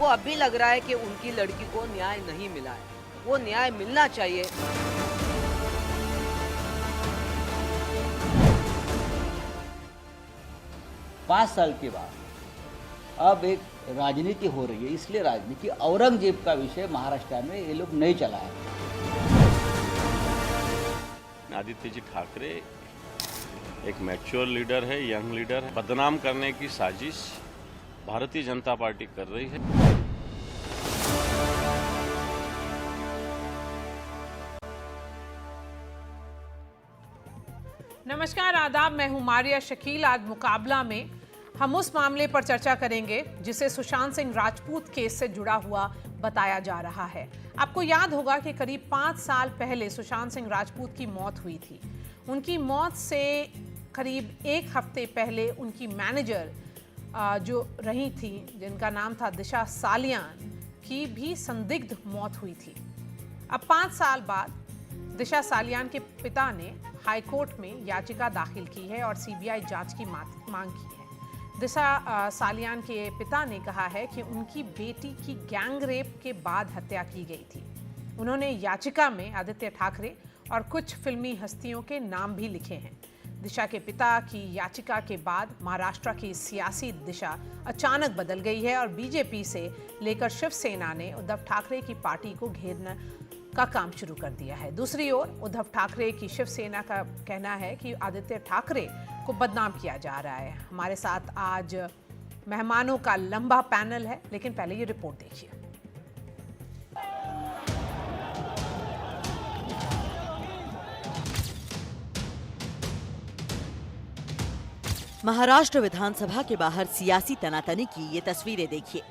अब भी लग रहा है कि उनकी लड़की को न्याय नहीं मिला है, वो न्याय मिलना चाहिए। पाँच साल के बाद अब एक राजनीति हो रही है, इसलिए राजनीति औरंगजेब का विषय महाराष्ट्र में ये लोग नहीं चलाया। आदित्य जी ठाकरे एक मैच्योर लीडर है, यंग लीडर है। बदनाम करने की साजिश भारतीय जनता पार्टी कर रही है। नमस्कार, आदाब। मैं हूं मारिया शकील। आज मुकाबला में हम उस मामले पर चर्चा करेंगे जिसे सुशांत सिंह राजपूत केस से जुड़ा हुआ बताया जा रहा है। आपको याद होगा कि करीब 5 साल पहले सुशांत सिंह राजपूत की मौत हुई थी। उनकी मौत से करीब 1 हफ्ते पहले उनकी मैनेजर जो रही थी, जिनका नाम था दिशा सालियान, की भी संदिग्ध मौत हुई थी। अब 5 साल बाद दिशा सालियान के पिता ने हाईकोर्ट में याचिका दाखिल की है और सीबीआई जांच की मांग की है। दिशा सालियान के पिता ने कहा है कि उनकी बेटी की गैंग रेप के बाद हत्या की गई थी। उन्होंने याचिका में आदित्य ठाकरे और कुछ फिल्मी हस्तियों के नाम भी लिखे हैं। दिशा के पिता की याचिका के बाद महाराष्ट्र की सियासी दिशा अचानक बदल गई है और बीजेपी से लेकर शिवसेना ने उद्धव ठाकरे की पार्टी को घेरने का काम शुरू कर दिया है। दूसरी ओर उद्धव ठाकरे की शिवसेना का कहना है कि आदित्य ठाकरे को बदनाम किया जा रहा है। हमारे साथ आज मेहमानों का लंबा पैनल है, लेकिन पहले ये रिपोर्ट देखिए। महाराष्ट्र विधानसभा के बाहर सियासी तनातनी की ये तस्वीरें देखिए।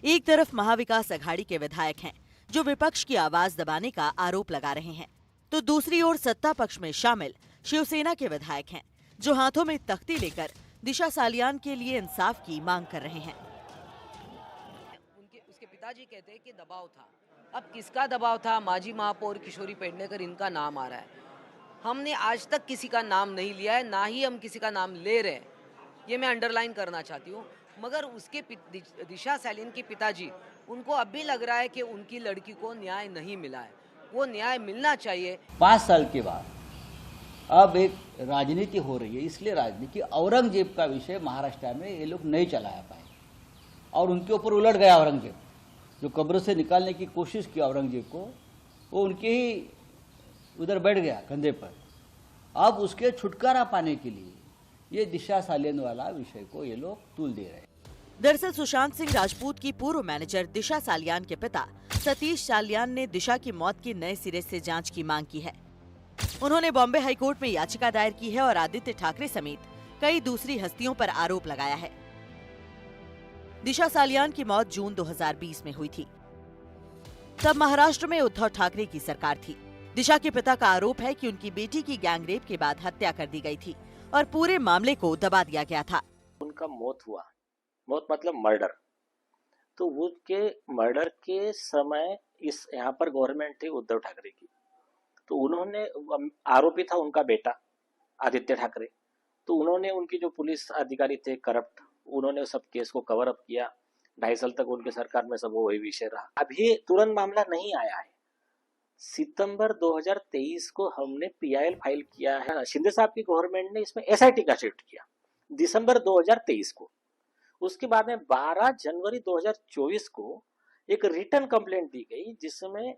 एक तरफ महाविकास अघाड़ी के विधायक हैं जो विपक्ष की आवाज दबाने का आरोप लगा रहे हैं, तो दूसरी ओर सत्ता पक्ष में शामिल शिवसेना के विधायक हैं जो हाथों में तख्ती लेकर दिशा सालियान के लिए इंसाफ की मांग कर रहे हैं। उसके पिताजी कहते हैं कि दबाव था। अब किसका दबाव था? माजी महापौर किशोरी पेडनेकर, इनका नाम आ रहा है। हमने आज तक किसी का नाम नहीं लिया है, ना ही हम किसी का नाम ले रहे हैं, ये मैं अंडरलाइन करना चाहती हूँ। मगर उसके दिशा सालियान के पिताजी, उनको अब भी लग रहा है कि उनकी लड़की को न्याय नहीं मिला है, वो न्याय मिलना चाहिए। 5 साल के बाद अब एक राजनीति हो रही है, इसलिए राजनीति औरंगजेब का विषय महाराष्ट्र में ये लोग नहीं चलाया पाए और उनके ऊपर उलट गया औरंगजेब। जो कब्र से निकालने की कोशिश की औरंगजेब को, वो उनके ही उधर बैठ गया कंधे पर। अब उसके छुटकारा पाने के लिए ये दिशा सालियान वाला विषय को ये लोग तूल दे रहे हैं। दरअसल सुशांत सिंह राजपूत की पूर्व मैनेजर दिशा सालियान के पिता सतीश सालियान ने दिशा की मौत की नए सिरे से जांच की मांग की है। उन्होंने बॉम्बे हाईकोर्ट में याचिका दायर की है और आदित्य ठाकरे समेत कई दूसरी हस्तियों पर आरोप लगाया है। दिशा सालियान की मौत जून 2020 में हुई थी। तब महाराष्ट्र में उद्धव ठाकरे की सरकार थी। दिशा के पिता का आरोप है कि उनकी बेटी की गैंगरेप के बाद हत्या कर दी गई थी और पूरे मामले को दबा दिया गया था। उनका मौत हुआ, मौत मतलब मर्डर, तो वो के मर्डर के समय इस यहाँ पर गवर्नमेंट थी उद्धव ठाकरे की, तो उन्होंने, आरोपी था उनका बेटा आदित्य ठाकरे, तो उन्होंने, उनकी जो पुलिस अधिकारी थे करप्ट, उन्होंने सब केस को कवर अप किया। 2.5 साल तक उनके सरकार में सब वही विषय रहा। अभी तुरंत मामला नहीं आया है। सितंबर 2023 को हमने PIL फाइल किया है। शिंदे साहब की गवर्नमेंट ने इसमें SIT का शिफ्ट किया दिसंबर 2023 को। उसके बाद में 12 जनवरी 2024 को एक रिटर्न कंप्लेंट दी गई जिसमें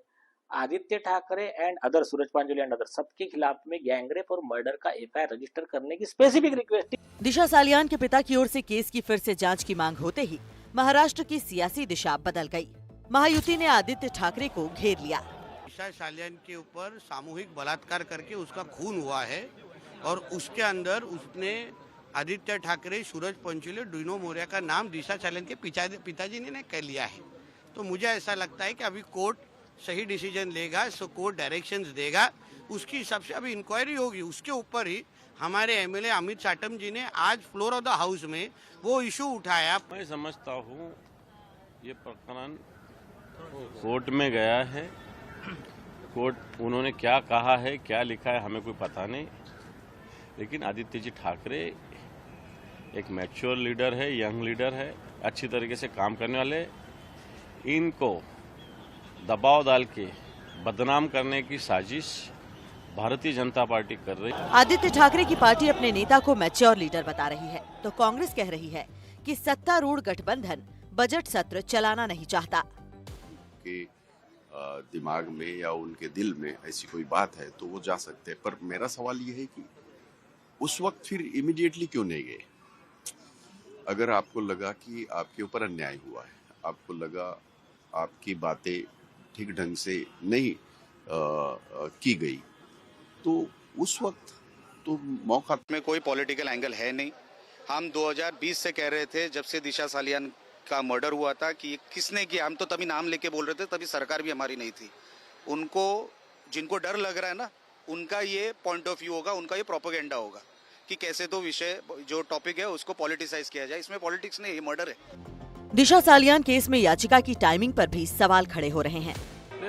Aditya Thackeray and other, Suraj Pancholi and other, सबके खिलाफ में गैंगरेप और मर्डर का FIR रजिस्टर करने की स्पेसिफिक रिक्वेस्ट। दिशा सालियान के पिता की ओर से केस की फिर से जांच की मांग होते ही महाराष्ट्र की सियासी दिशा बदल गई। महायुति ने आदित्य ठाकरे को घेर लिया। दिशा सालियान के ऊपर सामूहिक बलात्कार करके उसका खून हुआ है और उसके अंदर उसने आदित्य ठाकरे, सूरज पंचोली, डीनो मोरिया का नाम दिशा सालियान के पिताजी ने कर लिया है। तो मुझे ऐसा लगता है कि अभी कोर्ट सही डिसीजन लेगा, सो कोर्ट डायरेक्शंस देगा, उसकी हिसाब से अभी इंक्वायरी होगी। उसके ऊपर ही हमारे MLA अमित साटम जी ने आज फ्लोर ऑफ द हाउस में वो इशू उठाया। मैं समझता हूँ ये प्रकरण कोर्ट में गया है। कोर्ट उन्होंने क्या कहा है, क्या लिखा है, हमें कोई पता नहीं, लेकिन आदित्य जी ठाकरे एक मैच्योर लीडर है, यंग लीडर है, अच्छी तरीके से काम करने वाले। इनको दबाव डाल के बदनाम करने की साजिश भारतीय जनता पार्टी कर रही है। आदित्य ठाकरे की पार्टी अपने नेता को मैच्योर लीडर बता रही है, तो कांग्रेस कह रही है कि सत्तारूढ़ गठबंधन बजट सत्र चलाना नहीं चाहता। कि दिमाग में या उनके दिल में ऐसी कोई बात है तो वो जा सकते हैं, पर मेरा सवाल ये है कि उस वक्त फिर इमीडिएटली क्यों नहीं गए? अगर आपको लगा कि आपके ऊपर अन्याय हुआ है, आपको लगा आपकी बातें ठीक ढंग से नहीं की गई, तो उस वक्त तो मौका। में कोई पॉलिटिकल एंगल है नहीं। हम 2020 से कह रहे थे, जब से दिशा सालियान का मर्डर हुआ था, कि किसने किया, हम तो तभी नाम लेके बोल रहे थे, तभी सरकार भी हमारी नहीं थी। उनको, जिनको डर लग रहा है ना, उनका ये पॉइंट ऑफ व्यू होगा, उनका ये प्रोपेगेंडा होगा कि कैसे तो विषय जो टॉपिक है उसको पॉलिटिसाइज किया जाए। इसमें पॉलिटिक्स नहीं, ये मर्डर है। दिशा सालियान केस में याचिका की टाइमिंग पर भी सवाल खड़े हो रहे हैं।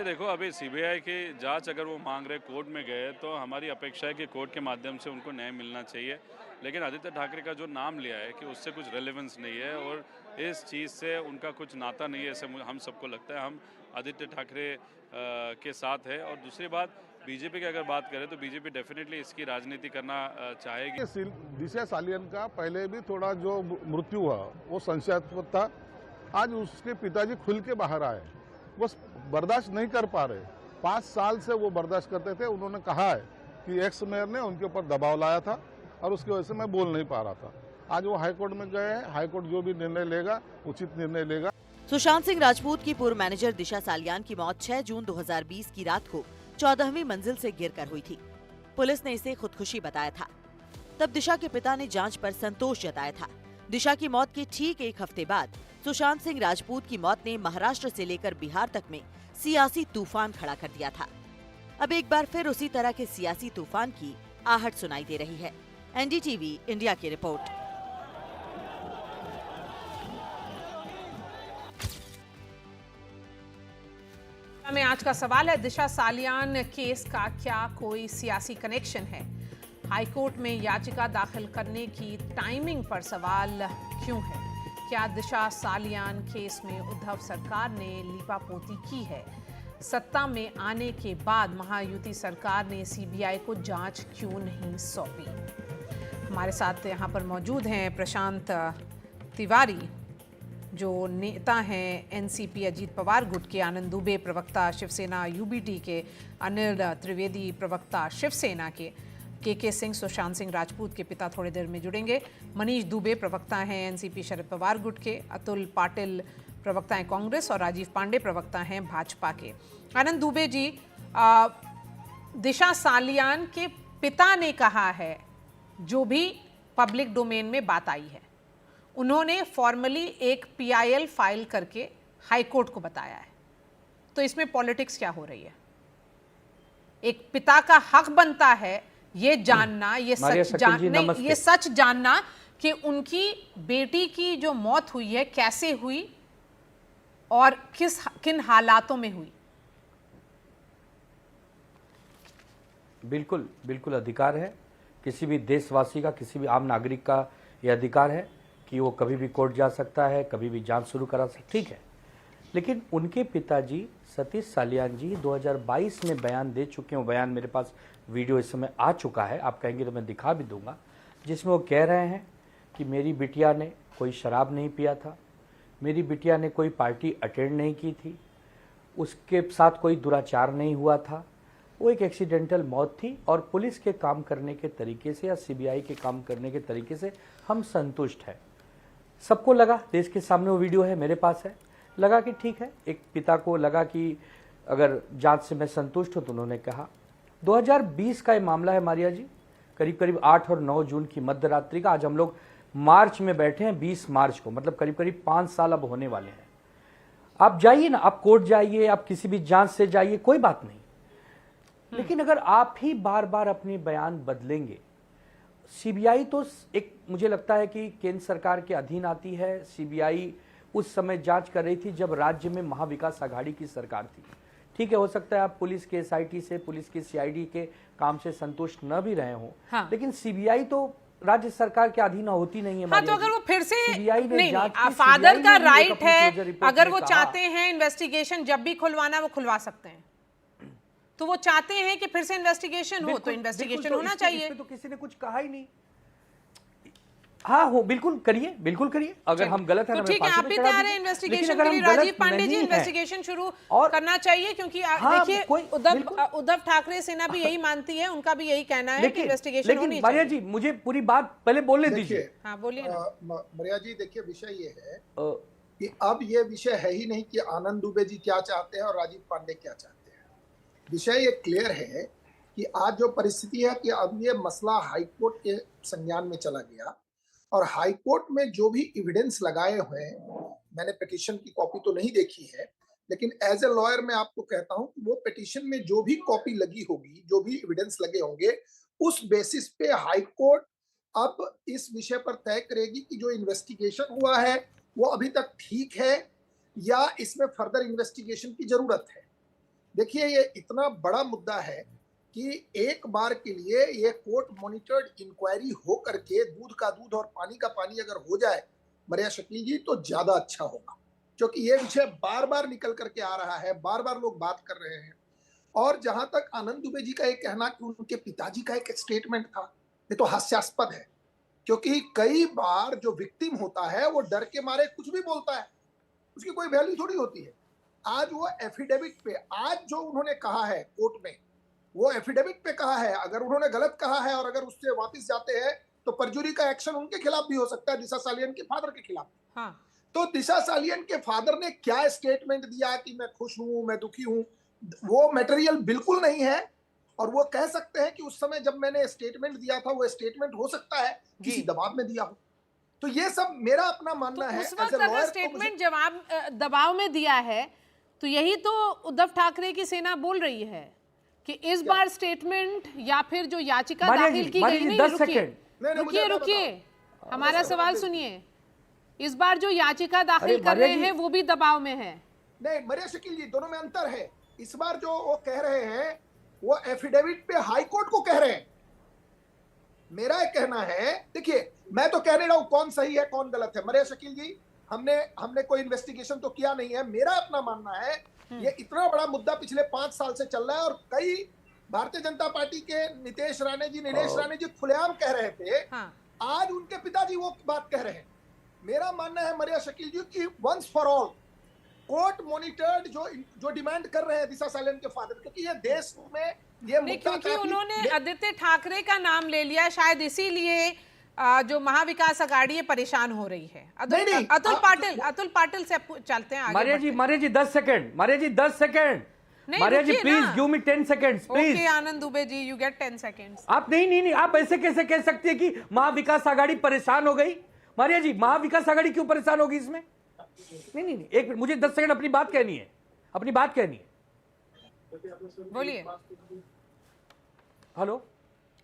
देखो, अभी सीबीआई की जांच अगर वो मांग रहे, कोर्ट में गए, तो हमारी अपेक्षा है कि कोर्ट के माध्यम से उनको न्याय मिलना चाहिए। लेकिन आदित्य ठाकरे का जो नाम लिया है कि उससे कुछ रेलेवेंस नहीं है और इस चीज़ से उनका कुछ नाता नहीं है, ऐसे हम सबको लगता है। हम आदित्य ठाकरे के साथ है। और दूसरी बात, बीजेपी की अगर बात करें तो बीजेपी डेफिनेटली इसकी राजनीति करना चाहेगी। दिशा सालियान का पहले भी थोड़ा जो मृत्यु हुआ वो संशयास्पद था। आज उसके पिताजी खुल के बाहर आए, वो बर्दाश्त नहीं कर पा रहे। 5 साल से वो बर्दाश्त करते थे। उन्होंने कहा है कि एक्स मेयर ने उनके ऊपर दबाव लाया था और उसकी वजह से मैं बोल नहीं पा रहा था। आज वो हाईकोर्ट में गए हैं, हाईकोर्ट जो भी निर्णय लेगा उचित निर्णय लेगा। सुशांत सिंह राजपूत की पूर्व मैनेजर दिशा सालियान की मौत 6 जून 2020 की रात को 14वीं मंजिल से गिरकर हुई थी। पुलिस ने इसे खुदकुशी बताया था। तब दिशा के पिता ने जांच पर संतोष जताया था। दिशा की मौत के ठीक 1 हफ्ते बाद सुशांत सिंह राजपूत की मौत ने महाराष्ट्र से लेकर बिहार तक में सियासी तूफान खड़ा कर दिया था। अब एक बार फिर उसी तरह के सियासी तूफान की आहट सुनाई दे रही है। एनडीटीवी इंडिया की रिपोर्ट। में आज का सवाल है, दिशा सालियान केस का क्या कोई सियासी कनेक्शन है? हाईकोर्ट में याचिका दाखिल करने की टाइमिंग पर सवाल क्यों है? क्या दिशा सालियान केस में उद्धव सरकार ने लीपापोती की है? सत्ता में आने के बाद महायुति सरकार ने सीबीआई को जांच क्यों नहीं सौंपी? हमारे साथ यहाँ पर मौजूद हैं प्रशांत तिवारी, जो नेता हैं एनसीपी अजीत पवार गुट के, आनंद दुबे प्रवक्ता शिवसेना यूबीटी के, अनिल त्रिवेदी प्रवक्ता शिवसेना के सिंह सुशांत सिंह राजपूत के पिता थोड़ी देर में जुड़ेंगे, मनीष दुबे प्रवक्ता हैं एनसीपी शरद पवार गुट के, अतुल पाटिल प्रवक्ता हैं कांग्रेस और राजीव पांडे प्रवक्ता हैं भाजपा के। आनंद दुबे जी, दिशा सालियान के पिता ने कहा है, जो भी पब्लिक डोमेन में बात आई है, उन्होंने फॉर्मली एक पीआईएल फाइल करके हाईकोर्ट को बताया है। तो इसमें पॉलिटिक्स क्या हो रही है? एक पिता का हक बनता है ये जानना, ये सच जानना कि उनकी बेटी की जो मौत हुई है कैसे हुई और किन हालातों में हुई। बिल्कुल बिल्कुल अधिकार है किसी भी देशवासी का, किसी भी आम नागरिक का यह अधिकार है कि वो कभी भी कोर्ट जा सकता है, कभी भी जांच शुरू करा सकता है, ठीक है। लेकिन उनके पिताजी सतीश सालियान जी 2022 में बयान दे चुके हैं। वो बयान मेरे पास वीडियो इस समय आ चुका है, आप कहेंगे तो मैं दिखा भी दूंगा, जिसमें वो कह रहे हैं कि मेरी बिटिया ने कोई शराब नहीं पिया था, मेरी बिटिया ने कोई पार्टी अटेंड नहीं की थी, उसके साथ कोई दुराचार नहीं हुआ था, वो एक एक्सीडेंटल मौत थी और पुलिस के काम करने के तरीके से या सीबीआई के काम करने के तरीके से हम संतुष्ट हैं। सबको लगा, देश के सामने वो वीडियो है, मेरे पास है, लगा कि ठीक है। एक पिता को लगा कि अगर जांच से मैं संतुष्ट हूं, तो उन्होंने कहा। 2020 का ये मामला है मारिया जी, करीब करीब 8 और 9 जून की मध्य रात्रि का। आज हम लोग मार्च में बैठे हैं, 20 मार्च को, मतलब करीब करीब 5 साल अब होने वाले हैं। आप जाइए ना, आप कोर्ट जाइए, आप किसी भी जांच से जाइए, कोई बात नहीं। लेकिन अगर आप ही बार बार अपने बयान बदलेंगे, सीबीआई तो एक, मुझे लगता है कि केंद्र सरकार के अधीन आती है। सीबीआई उस समय जांच कर रही थी जब राज्य में महाविकास आघाड़ी की सरकार थी, ठीक है। हो सकता है आप पुलिस के एसआईटी से, पुलिस के सीआईडी के काम से संतुष्ट न भी रहे हों, हाँ। लेकिन सीबीआई तो राज्य सरकार के अधीन होती नहीं है। हाँ, तो अगर वो फिर से सीबीआई ने नहीं, जांच की, फादर CBI का ने भी एक राइट अपनी closure है, report अगर में वो कहा। चाहते हैं इन्वेस्टिगेशन जब भी खुलवाना वो खुलवा सकते हैं, तो वो चाहते हैं कि फिर से इन्वेस्टिगेशन हो, तो इन्वेस्टिगेशन होना चाहिए। इसमें तो किसी ने कुछ कहा ही नहीं। हाँ हो, बिल्कुल करिए, बिल्कुल करिए। अगर हम गलत है तो ना, ठीक है, आप भी तैयार हैं इन्वेस्टिगेशन के लिए? राजीव पांडे जी, इन्वेस्टिगेशन शुरू करना चाहिए, क्योंकि देखिए उद्धव ठाकरे सेना भी यही मानती है, उनका भी यही कहना है कि इन्वेस्टिगेशन होनी चाहिए। मारिया जी, मुझे पूरी बात पहले बोलने दीजिए। हाँ, बोलिए ना। मारिया जी, देखिए विषय ये है कि अब ये विषय है ही नहीं कि आनंद दुबे जी क्या चाहते हैं और राजीव पांडे क्या चाहते हैं। विषय ये क्लियर है कि आज जो परिस्थिति है कि अब ये मसला हाईकोर्ट के संज्ञान में चला गया और हाईकोर्ट में जो भी एविडेंस लगाए हुए हैं, मैंने पिटीशन की कॉपी तो नहीं देखी है, लेकिन एज ए लॉयर मैं आपको कहता हूं कि वो पिटीशन में जो भी कॉपी लगी होगी, जो भी एविडेंस लगे होंगे, उस बेसिस पे हाईकोर्ट अब इस विषय पर तय करेगी कि जो इन्वेस्टिगेशन हुआ है वो अभी तक ठीक है या इसमें फर्दर इन्वेस्टिगेशन की जरूरत है। देखिए, ये इतना बड़ा मुद्दा है कि एक बार के लिए ये कोर्ट मॉनिटर्ड इंक्वायरी हो करके दूध का दूध और पानी का पानी अगर हो जाए मरिया शकील जी, तो ज्यादा अच्छा होगा, क्योंकि ये विषय बार बार निकल करके आ रहा है, बार बार लोग बात कर रहे हैं। और जहां तक आनंद दुबे जी का ये कहना कि उनके पिताजी का एक स्टेटमेंट था, ये तो हास्यास्पद है, क्योंकि कई बार जो विक्टिम होता है वो डर के मारे कुछ भी बोलता है, उसकी कोई वैल्यू थोड़ी होती है। आज वो एफिडेविट पे, आज जो उन्होंने कहा है कोर्ट में, वो एफिडेविट पे कहा है। अगर उन्होंने गलत कहा है और अगर उससे वापस जाते हैं तो परजुरी का एक्शन उनके खिलाफ भी हो सकता है, दिशा सालियन के फादर के खिलाफ। हाँ। तो दिशा सालियन के फादर ने क्या स्टेटमेंट दिया कि मैं खुश हूं, मैं दुखी हूं, वो मटेरियल बिल्कुल नहीं है। और वो कह सकते हैं कि उस समय जब मैंने स्टेटमेंट दिया था, वो स्टेटमेंट हो सकता है किसी दबाव में दिया हो। तो ये सब मेरा अपना मानना है। उस वक्त अगर स्टेटमेंट जवाब दबाव में दिया है, तो यही तो उद्धव ठाकरे की सेना बोल रही है कि इस बार स्टेटमेंट या फिर जो याचिका दाखिल की गई, नहीं, रुकिए, हमारा सवाल सुनिए। इस बार जो याचिका दाखिल कर रहे हैं वो भी दबाव में है। नहीं मरिया शकील जी, दोनों में अंतर है। इस बार जो वो कह रहे हैं वो एफिडेविट पे हाई कोर्ट को कह रहे हैं। मेरा एक कहना है, देखिए मैं तो कह नहीं रहा हूं कौन सही है कौन गलत है। मरिया शकील जी, हमने कोई इन्वेस्टिगेशन तो किया नहीं है। मेरा अपना मानना है ये इतना बड़ा मुद्दा पिछले 5 साल से चल रहा है और कई भारतीय जनता पार्टी के नीलेश राणे जी खुलेआम कह रहे थे। आज उनके पिताजी वो बात कह रहे हैं। मेरा मानना है मरिया शकील जी की once for all court monitored जो डिमांड कर रहे हैं दिशा सालियन के फादर, क्योंकि ये देश में ये मुद्दा, क्योंकि उन्होंने आदित्य ठाकरे का नाम ले लिया, शायद इसीलिए जो महाविकास अघाड़ी है परेशान हो रही है। अतुल पाटिल से चलते हैं आगे। Maria ji 10 second, Maria ji 10 second, Maria ji please give me 10 seconds please. Okay Anand Dubey ji, you get 10 seconds. आप नहीं, आप ऐसे कैसे कह सकते हैं कि महाविकास अघाड़ी परेशान हो गई? मारिया जी, महाविकास अघाड़ी क्यों परेशान होगी इसमें? नहीं, एक मिनट, मुझे 10 सेकंड अपनी बात कहनी है, बोलिए। हेलो,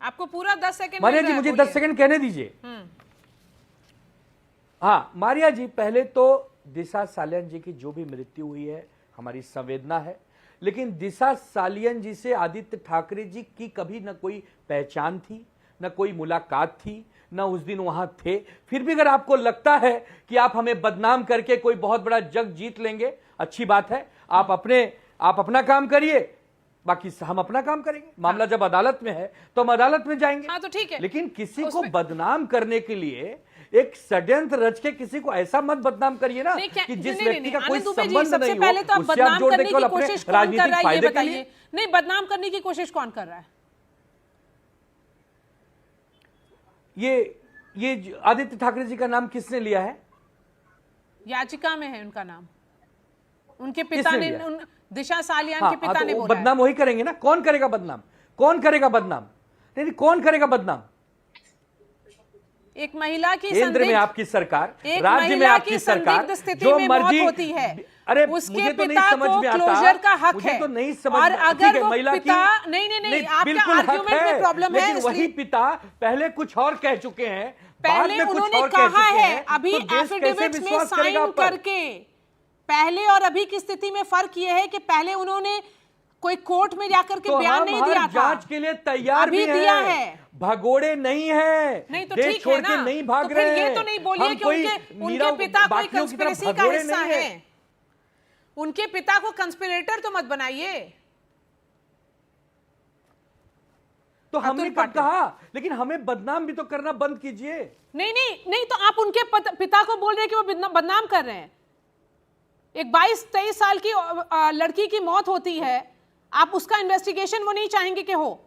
आपको पूरा 10 सेकंड। मारिया जी मुझे 10 सेकंड कहने दीजिए। हाँ मारिया जी, पहले तो दिशा सालियन जी की जो भी मृत्यु हुई है हमारी संवेदना है, लेकिन दिशा सालियन जी से आदित्य ठाकरे जी की कभी न कोई पहचान थी, न कोई मुलाकात थी, न उस दिन वहां थे। फिर भी अगर आपको लगता है कि आप हमें बदनाम करके कोई बहुत बड़ा जग जीत लेंगे, अच्छी बात है, आप अपना काम करिए, बाकी हम अपना काम करेंगे। मामला जब अदालत में है तो हम अदालत में जाएंगे। हाँ, तो ठीक है। लेकिन किसी को बदनाम करने के लिए एक षड्यंत्र रच के किसी को ऐसा मत बदनाम करिए ना कि जिस व्यक्ति का कोई संबंध नहीं हो, पहले तो आप बदनाम करने की कोशिश कौन कर रहा है ये बताइए। नहीं, बदनाम करने की कोशिश कौन कर रहा है? ये आदित्य ठाकरे जी का नाम किसने लिया है? याचिका में है उनका नाम, उनके पिता ने, दिशा सालियान के पिता ने बोला। बदनाम वही करेंगे ना। कौन करेगा बदनाम? नहीं, कौन करेगा बदनाम? एक महिला की केंद्र में आपकी सरकार, राज्य में आपकी सरकार, जो मर्जी होती है, अरे उसके मुझे तो नहीं पिता समझ को में आता, क्लोजर का हक मुझे है। तो नहीं समझ और में अगर वो महिला पिता की नहीं आपका बिल्कुल आर्गुमेंट में प्रॉब्लम है, लेकिन वही पिता पहले कुछ और कह चुके हैं, पहले उन्होंने कहा है, अभी एफिडेविट में साइन करके। पहले और अभी की स्थिति में फर्क यह है कि पहले उन्होंने कोई कोर्ट में जाकर के तो बयान हम नहीं हर दिया था। जांच के लिए तैयार अभी भी दिया हैं। है। भगोड़े नहीं है, नहीं तो देश ठीक छोड़ है ना, के नहीं भाग तो फिर रहे ये हैं। तो नहीं बोलिए हम कि कोई उनके नीरव पिता कोई बाकियों की तरह कंस्पिरेसी का भगोड़े हिस्सा नहीं है। है। उनके पिता को कंस्पिरेटर तो मत बनाइए। तो हमने अतुल कब पाटिल। कहा, लेकिन हमें बदनाम भी तो करना बंद कीजिए। नहीं नहीं नहीं, तो आप उनके पिता को बोल रहे हैं कि वो बदनाम कर रहे हैं। एक 22-23 साल की लड़की की मौत होती है, आप उसका इन्वेस्टिगेशन वो नहीं चाहेंगे कि हो,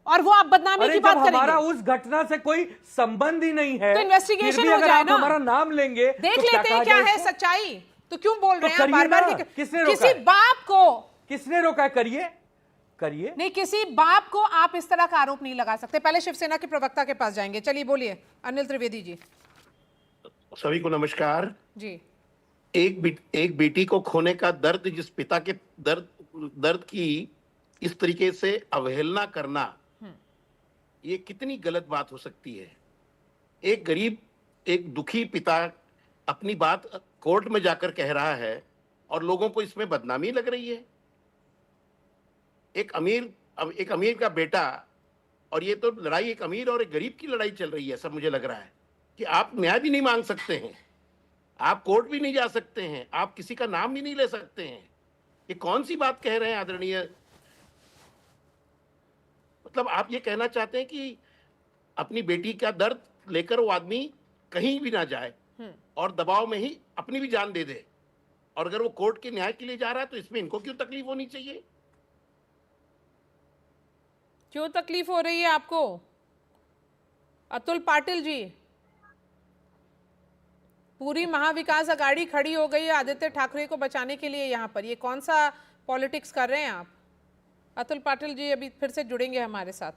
और वो आप बदनामी की बात करेंगे। हमारा उस घटना से कोई संबंध ही नहीं है, तो इन्वेस्टिगेशन फिर भी हो अगर जाए आप ना। हमारा नाम लेंगे देख तो लेते हैं क्या कहा जाए है इसको? सच्चाई। तो क्यों बोल तो रहे हैं करिए बार बार ना। कि किसने रोका किसी है? बाप को, किसने रोका है? करिए करिए। नहीं, किसी बाप को आप इस तरह का आरोप नहीं लगा सकते। पहले शिवसेना के प्रवक्ता के पास जाएंगे। चलिए बोलिए अनिल त्रिवेदी जी। सभी को नमस्कार जी। एक बेटी को खोने का दर्द, जिस पिता के दर्द की इस तरीके से अवहेलना करना, ये कितनी गलत बात हो सकती है। एक गरीब, एक दुखी पिता अपनी बात कोर्ट में जाकर कह रहा है और लोगों को इसमें बदनामी लग रही है। एक अमीर का बेटा, और ये तो लड़ाई एक अमीर और एक गरीब की लड़ाई चल रही है। सब मुझे लग रहा है कि आप न्याय भी नहीं मांग सकते हैं, आप कोर्ट भी नहीं जा सकते हैं, आप किसी का नाम भी नहीं ले सकते हैं। ये कौन सी बात कह रहे हैं आदरणीय? मतलब आप ये कहना चाहते हैं कि अपनी बेटी का दर्द लेकर वो आदमी कहीं भी ना जाए और दबाव में ही अपनी भी जान दे दे, और अगर वो कोर्ट के न्याय के लिए जा रहा है तो इसमें इनको क्यों तकलीफ होनी चाहिए? क्यों तकलीफ हो रही है आपको अतुल पाटिल जी? पूरी महाविकास अघाड़ी खड़ी हो गई है आदित्य ठाकरे को बचाने के लिए यहाँ पर। ये कौन सा पॉलिटिक्स कर रहे हैं आप? अतुल पाटिल जी अभी फिर से जुड़ेंगे हमारे साथ।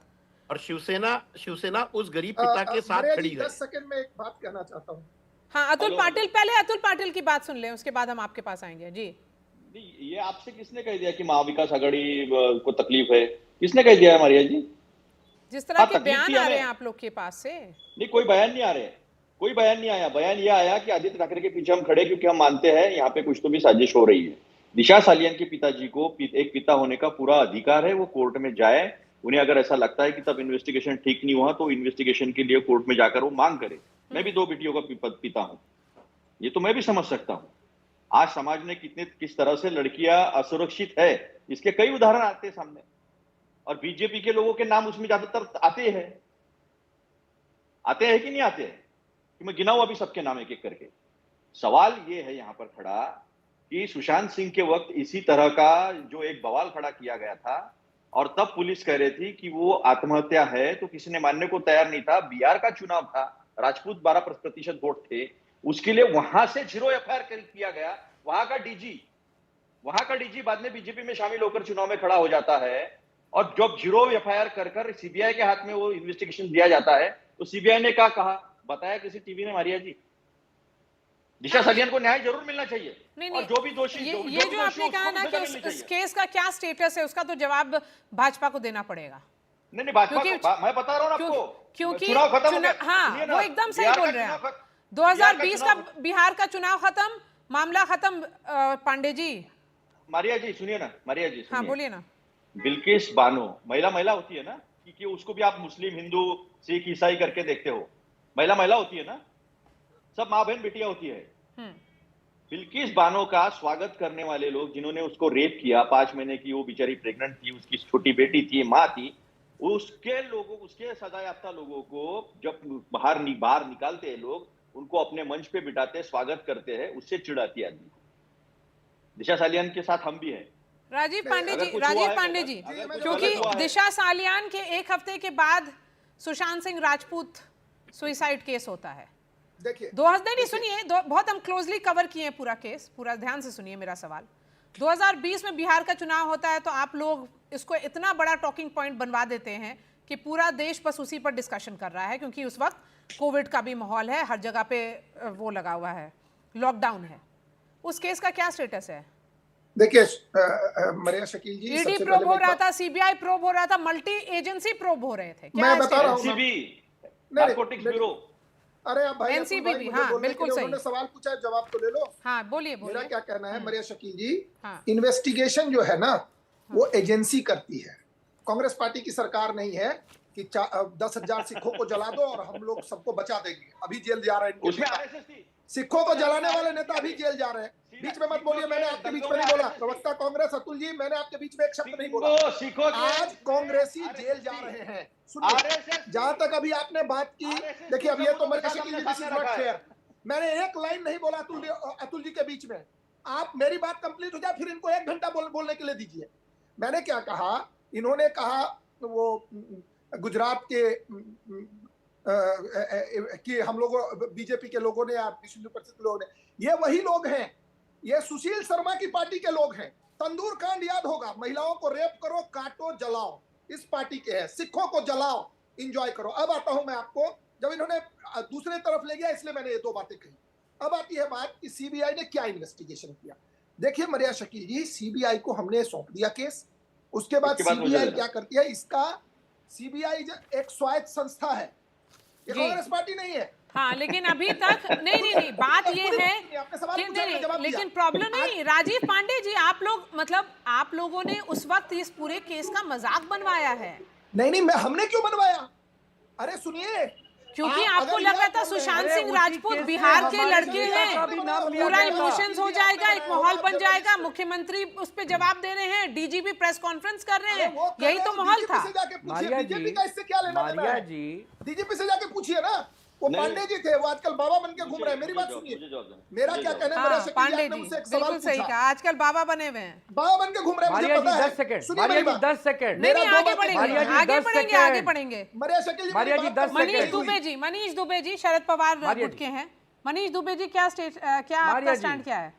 और शिवसेना उस गरीब पिता के साथ खड़ी है। 10 सेकंड में एक बात कहना चाहता हूँ। हाँ अतुल पाटिल, पहले अतुल पाटिल की बात सुन लें, उसके बाद हम आपके पास आएंगे। जी। ये आपसे किसने कह दिया कि महाविकास आघाड़ी को तकलीफ है? किसने कह दिया है मारिया जी? जिस तरह के बयान आ रहे हैं आप लोग के पास से। नहीं, कोई बयान नहीं आ रहे, कोई बयान नहीं आया। बयान ये आया कि आदित्य ठाकरे के पीछे हम खड़े क्योंकि हम मानते हैं यहाँ पे कुछ तो भी साजिश हो रही है। दिशा सालियान के पिताजी को एक पिता होने का पूरा अधिकार है, वो कोर्ट में जाए। उन्हें अगर ऐसा लगता है कि तब इन्वेस्टिगेशन ठीक नहीं हुआ तो इन्वेस्टिगेशन के लिए कोर्ट में जाकर वो मांग करे। मैं भी 2 बेटियों का पिता हूँ, ये तो मैं भी समझ सकता हूँ। आज समाज में किस तरह से लड़कियां असुरक्षित है, इसके कई उदाहरण आते हैं सामने, और बीजेपी के लोगों के नाम उसमें ज्यादातर आते हैं कि नहीं आते हैं? कि मैं गिनाऊं अभी सबके नाम एक एक करके। सवाल ये है यहाँ पर खड़ा कि सुशांत सिंह के वक्त इसी तरह का जो एक बवाल खड़ा किया गया था, और तब पुलिस कह रही थी कि वो आत्महत्या है, तो किसी ने मानने को तैयार नहीं था। बिहार का चुनाव था, राजपूत 12% वोट थे, उसके लिए वहां से 0 एफआईआर किया गया। वहां का डीजी बाद में बीजेपी में शामिल होकर चुनाव में खड़ा हो जाता है, और जब 0 एफआईआर कर सीबीआई के हाथ में वो इन्वेस्टिगेशन दिया जाता है, तो सीबीआई ने क्या कहा, बताया किसी टीवी ने, मारिया जी? दिशा सालियान को न्याय जरूर मिलना चाहिए। नहीं, और जो भी दोषी ये जो आपने कहा ना कि उस केस का क्या स्टेटस है, उसका तो जवाब भाजपा को देना पड़ेगा। नहीं, भाजपा मैं बता रहा हूँ आपको, क्योंकि चुनाव खत्म हो गया। हाँ, वो एकदम सही बोल रहे हैं। 2020 का बिहार का चुनाव खत्म, मामला खत्म। पांडे जी, मारिया जी सुनिए ना, मारिया जी हाँ बोलिए ना। बिल्किस बानो महिला होती है ना, कि उसको भी आप मुस्लिम, हिंदू, सिख, ईसाई करके देखते हो, महिला होती है ना, सब माँ बहन बेटियां होती है। बिल्किस बानो का स्वागत करने वाले लोग, जिन्होंने उसको रेप किया, 5 महीने की वो बेचारी प्रेग्नेंट थी, उसकी छोटी बेटी थी, माँ थी, उसके सजा याफ्ता लोगों को जब बाहर निकालते हैं लोग, उनको अपने मंच पे बिठाते, स्वागत करते हैं, उससे चिढ़ाती है आदमी। दिशा सालियान के साथ हम भी हैं। राजीव पांडे जी, क्योंकि दिशा सालियान के 1 हफ्ते के बाद सुशांत सिंह राजपूत सुसाइड केस होता है। देखिए 2000 नहीं, सुनिए, बहुत हम क्लोजली कवर किए हैं पूरा केस, पूरा ध्यान से सुनिए मेरा सवाल। 2020 में बिहार का चुनाव होता है, तो आप लोग इसको इतना बड़ा टॉकिंग पॉइंट बनवा देते हैं कि पूरा देश बस उसी पर डिस्कशन कर रहा है, क्योंकि उस वक्त कोविड का भी माहौल है, हर जगह पे वो लगा हुआ है, लॉकडाउन है। उस केस का क्या स्टेटस है? देखिए मरिया शकील जी, ईडी प्रोब हो रहा था, सीबीआई प्रोब हो रहा था, मल्टी एजेंसी प्रोब हो रहे थे। मैं बता रहा हूँ, नारकोटिक्स ब्यूरो, अरे आप भाई एनसीबी भी, हाँ बिल्कुल सही। उन्होंने सवाल पूछा, जवाब तो ले लो। हाँ बोलिए। मेरा क्या कहना है मरिया शकील जी, हाँ। इन्वेस्टिगेशन जो है ना, वो एजेंसी करती है। कांग्रेस पार्टी की सरकार नहीं है कि 10,000 सिखों को जला दो और हम लोग सबको बचा देंगे। अभी जेल जा रहे हैं इनके उसमें नेता। आरएसएस थी। सिखों को जलाने वाले नेता अभी जेल जा रहे हैं। बीच में मत बोलिए, मैंने आपके बीच में नहीं बोला। प्रवक्ता कांग्रेस अतुल जी, मैंने आपके बीच में एक शब्द नहीं बोला। आज कांग्रेसी जेल जा रहे हैं। सुनिए, जहां तक अभी आपने बात की, देखिए अब ये तो मेरे फेयर, मैंने एक लाइन नहीं बोला अतुल जी के बीच में। आप मेरी बात कंप्लीट हो जाए, फिर इनको 1 घंटा बोलने के लिए दीजिए। मैंने क्या कहा, इन्होंने कहा वो गुजरात के कि हम लोगों बीजेपी के लोगों ने या विश्व हिंदू परिषद के लोगों ने, ये वही लोग हैं, ये सुशील शर्मा की पार्टी के लोग हैं। तंदूर कांड याद होगा, महिलाओं को रेप करो, काटो, जलाओ, इस पार्टी के हैं। सिखों को जलाओ, एंजॉय करो। अब आता हूं मैं आपको, जब इन्होंने दूसरे तरफ ले गया इसलिए मैंने ये 2 बातें कही। अब आती है बात कि सीबीआई ने क्या इन्वेस्टिगेशन किया। देखिए मरिया शकील जी, सीबीआई को हमने सौंप दिया केस, उसके बाद सीबीआई क्या करती है, इसका सीबीआई एक स्वायत्त संस्था है, ये कांग्रेस पार्टी नहीं है। हाँ, लेकिन अभी तक नहीं बात ये है कि नहीं, लेकिन प्रॉब्लम नहीं। राजीव पांडे जी, आप लोगों ने उस वक्त इस पूरे केस का मजाक बनवाया है। नहीं, हमने क्यों बनवाया? अरे सुनिए, क्योंकि आपको लग रहा था सुशांत सिंह राजपूत बिहार के लड़के हैं, पूरा इमोशंस हो जाएगा, एक माहौल बन जाएगा, मुख्यमंत्री उस पे जवाब दे रहे हैं, डीजीपी प्रेस कॉन्फ्रेंस कर रहे हैं, यही तो माहौल था। बीजेपी का इससे क्या लेना देना है? डीजीपी से जाके पूछिए ना, वो पांडे जी थे, वो आजकल बाबा बन के घूम रहे हैं। मेरी बात सुनिए, मेरा क्या कहना है, पांडे जी बिल्कुल सही कहा, आजकल बाबा बने हुए हैं, बाबा बन के घूम रहे हैं, मुझे पता है। 10 सेकंड नहीं, आगे बढ़ेंगे। मनीष दुबे जी शरद पवार गुट के हैं। मनीष दुबे जी, क्या आपका स्टैंड क्या है?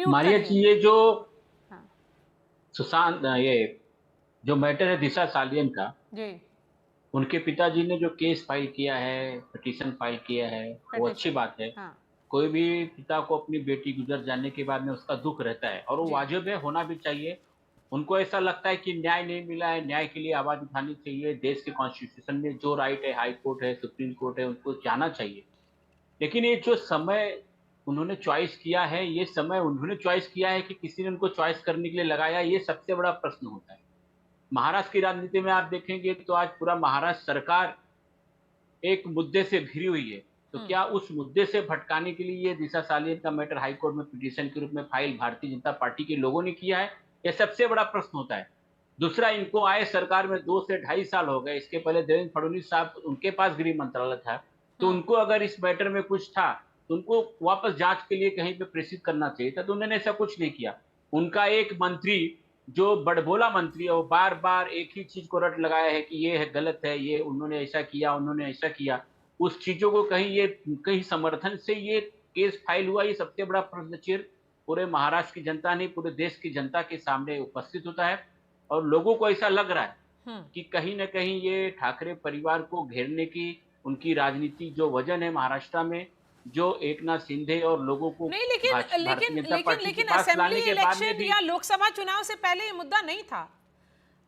मारिया जी, ये जो सुशांत, ये जो मैटर है दिशा सालियन का जी, उनके पिताजी ने जो केस फाइल किया है, पिटीशन फाइल किया है, वो अच्छी बात है। हाँ। कोई भी पिता को अपनी बेटी गुजर जाने के बाद में उसका दुख रहता है और वो वाजिब है, होना भी चाहिए। उनको ऐसा लगता है कि न्याय नहीं मिला है, न्याय के लिए आवाज उठानी चाहिए। देश के कॉन्स्टिट्यूशन में जो राइट है, हाई कोर्ट है, सुप्रीम कोर्ट है, उनको जाना चाहिए। लेकिन ये जो समय उन्होंने चॉइस किया है, ये समय उन्होंने चॉइस किया है कि किसी ने उनको चॉइस करने के लिए लगाया, ये सबसे बड़ा प्रश्न होता है। महाराष्ट्र की राजनीति में आप देखेंगे तो आज पूरा महाराष्ट्र सरकार एक मुद्दे से घिरी हुई है। तो क्या उस मुद्दे से भटकाने के लिए ये दिशा सालियन का मैटर हाई कोर्ट में पिटीशन के रूप में फाइल भारतीय जनता पार्टी के लोगों ने किया है? यह सबसे बड़ा प्रश्न होता है। दूसरा, इनको आए सरकार में 2 से 2.5 साल हो गए। इसके पहले देवेंद्र फडणवीस साहब, उनके पास गृह मंत्रालय था, तो उनको अगर इस मैटर में कुछ था तो उनको वापस जांच के लिए कहीं पे प्रेषित करना चाहिए था, तो उन्होंने ऐसा कुछ नहीं किया। उनका एक मंत्री जो बड़बोला मंत्री है, वो बार बार एक ही चीज को रट लगाया है कि ये है गलत है, ये उन्होंने ऐसा किया, उन्होंने ऐसा किया। उस चीजों को कहीं समर्थन से ये केस फाइल हुआ, ये सबसे बड़ा प्रश्न चिन्ह पूरे महाराष्ट्र की जनता नहीं, पूरे देश की जनता के सामने उपस्थित होता है। और लोगों को ऐसा लग रहा है कि कहीं ना कहीं ये ठाकरे परिवार को घेरने की उनकी राजनीति जो वजन है महाराष्ट्र में, जो एकनाथ शिंदे और लोगों को नहीं, लेकिन असेंबली इलेक्शन या लोकसभा चुनाव से पहले ये मुद्दा नहीं था,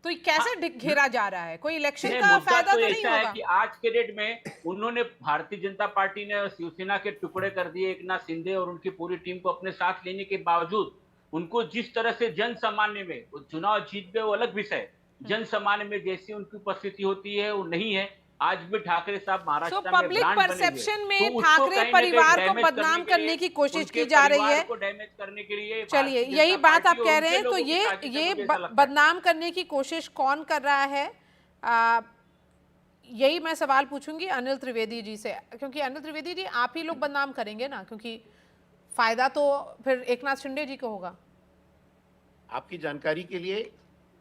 तो ये कैसे घेरा जा रहा है? कोई इलेक्शन का फायदा तो नहीं होगा? है कि आज के डेट में उन्होंने, भारतीय जनता पार्टी ने शिवसेना के टुकड़े कर दिए एकनाथ शिंदे और उनकी पूरी टीम को अपने साथ लेने के बावजूद उनको जिस तरह से जन सामान्य में चुनाव जीत गए वो अलग विषय, जन सामान्य में जैसी उनकी उपस्थिति होती है वो नहीं है। आज भी ठाकरे साहब महाराष्ट्र में पब्लिक परसेप्शन में ठाकरे परिवार को बदनाम करने की कोशिश की जा रही है, डैमेज करने के लिए। चलिए, यही बात आप कह रहे हैं, तो ये बदनाम करने की कोशिश कौन कर रहा है? यही मैं सवाल पूछूंगी अनिल त्रिवेदी जी से, क्योंकि अनिल त्रिवेदी जी, आप ही लोग बदनाम करेंगे ना, क्योंकि फायदा तो फिर एकनाथ शिंदे जी को होगा। आपकी जानकारी के लिए,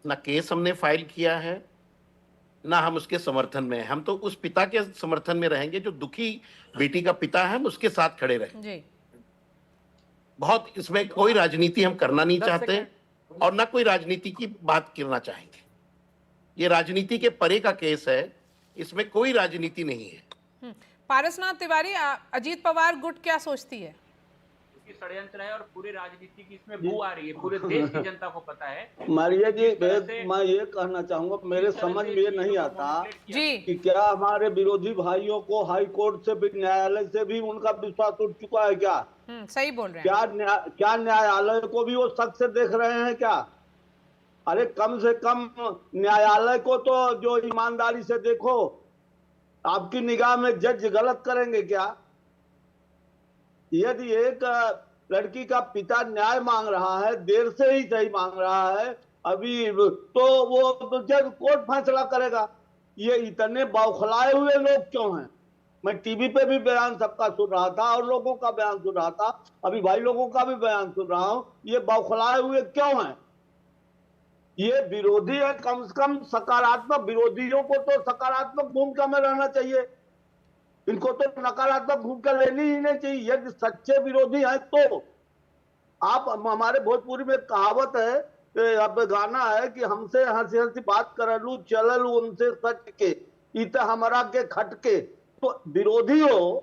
ना केस हमने फाइल किया है, ना हम उसके समर्थन में। हम तो उस पिता के समर्थन में रहेंगे जो दुखी बेटी का पिता है, हम उसके साथ खड़े रहेंगे। बहुत, इसमें कोई राजनीति हम करना नहीं चाहते और ना कोई राजनीति की बात करना चाहेंगे। ये राजनीति के परे का केस है, इसमें कोई राजनीति नहीं है। पारसनाथ तिवारी, अजीत पवार गुट क्या सोचती है? षड्यंत्र है और पूरी राजनीति की इसमें बू आ रही है, पूरे देश की जनता को पता है। मारिया जी, मैं ये कहना चाहूंगा, मेरे समझ में ये नहीं आता जी कि क्या हमारे विरोधी भाइयों को हाई कोर्ट से भी, न्यायालय से भी उनका विश्वास उठ चुका है क्या? सही बोल रहे हैं। क्या न्यायालय को भी वो शक से देख रहे हैं क्या? अरे कम से कम न्यायालय को तो जो ईमानदारी से देखो। आपकी निगाह में जज गलत करेंगे क्या? यदि एक लड़की का पिता न्याय मांग रहा है, देर से ही सही मांग रहा है अभी, तो वो जज कोर्ट फैसला करेगा। ये इतने बौखलाए हुए लोग क्यों हैं? मैं टीवी पे भी बयान सबका सुन रहा था और लोगों का बयान सुन रहा था, अभी भाई लोगों का भी बयान सुन रहा हूं। ये बौखलाए हुए क्यों हैं? ये विरोधी है, कम से कम सकारात्मक, विरोधियों को तो सकारात्मक भूमिका में रहना चाहिए, इनको तो नकारात्मक भूमिका लेनी ही नहीं चाहिए। यदि सच्चे विरोधी हैं तो आप, हमारे भोजपुरी में कहावत है, अब गाना है कि हमसे हंसी हंसी बात करलू चललू उनसे सच के इत हमारा के खटके। तो विरोधियों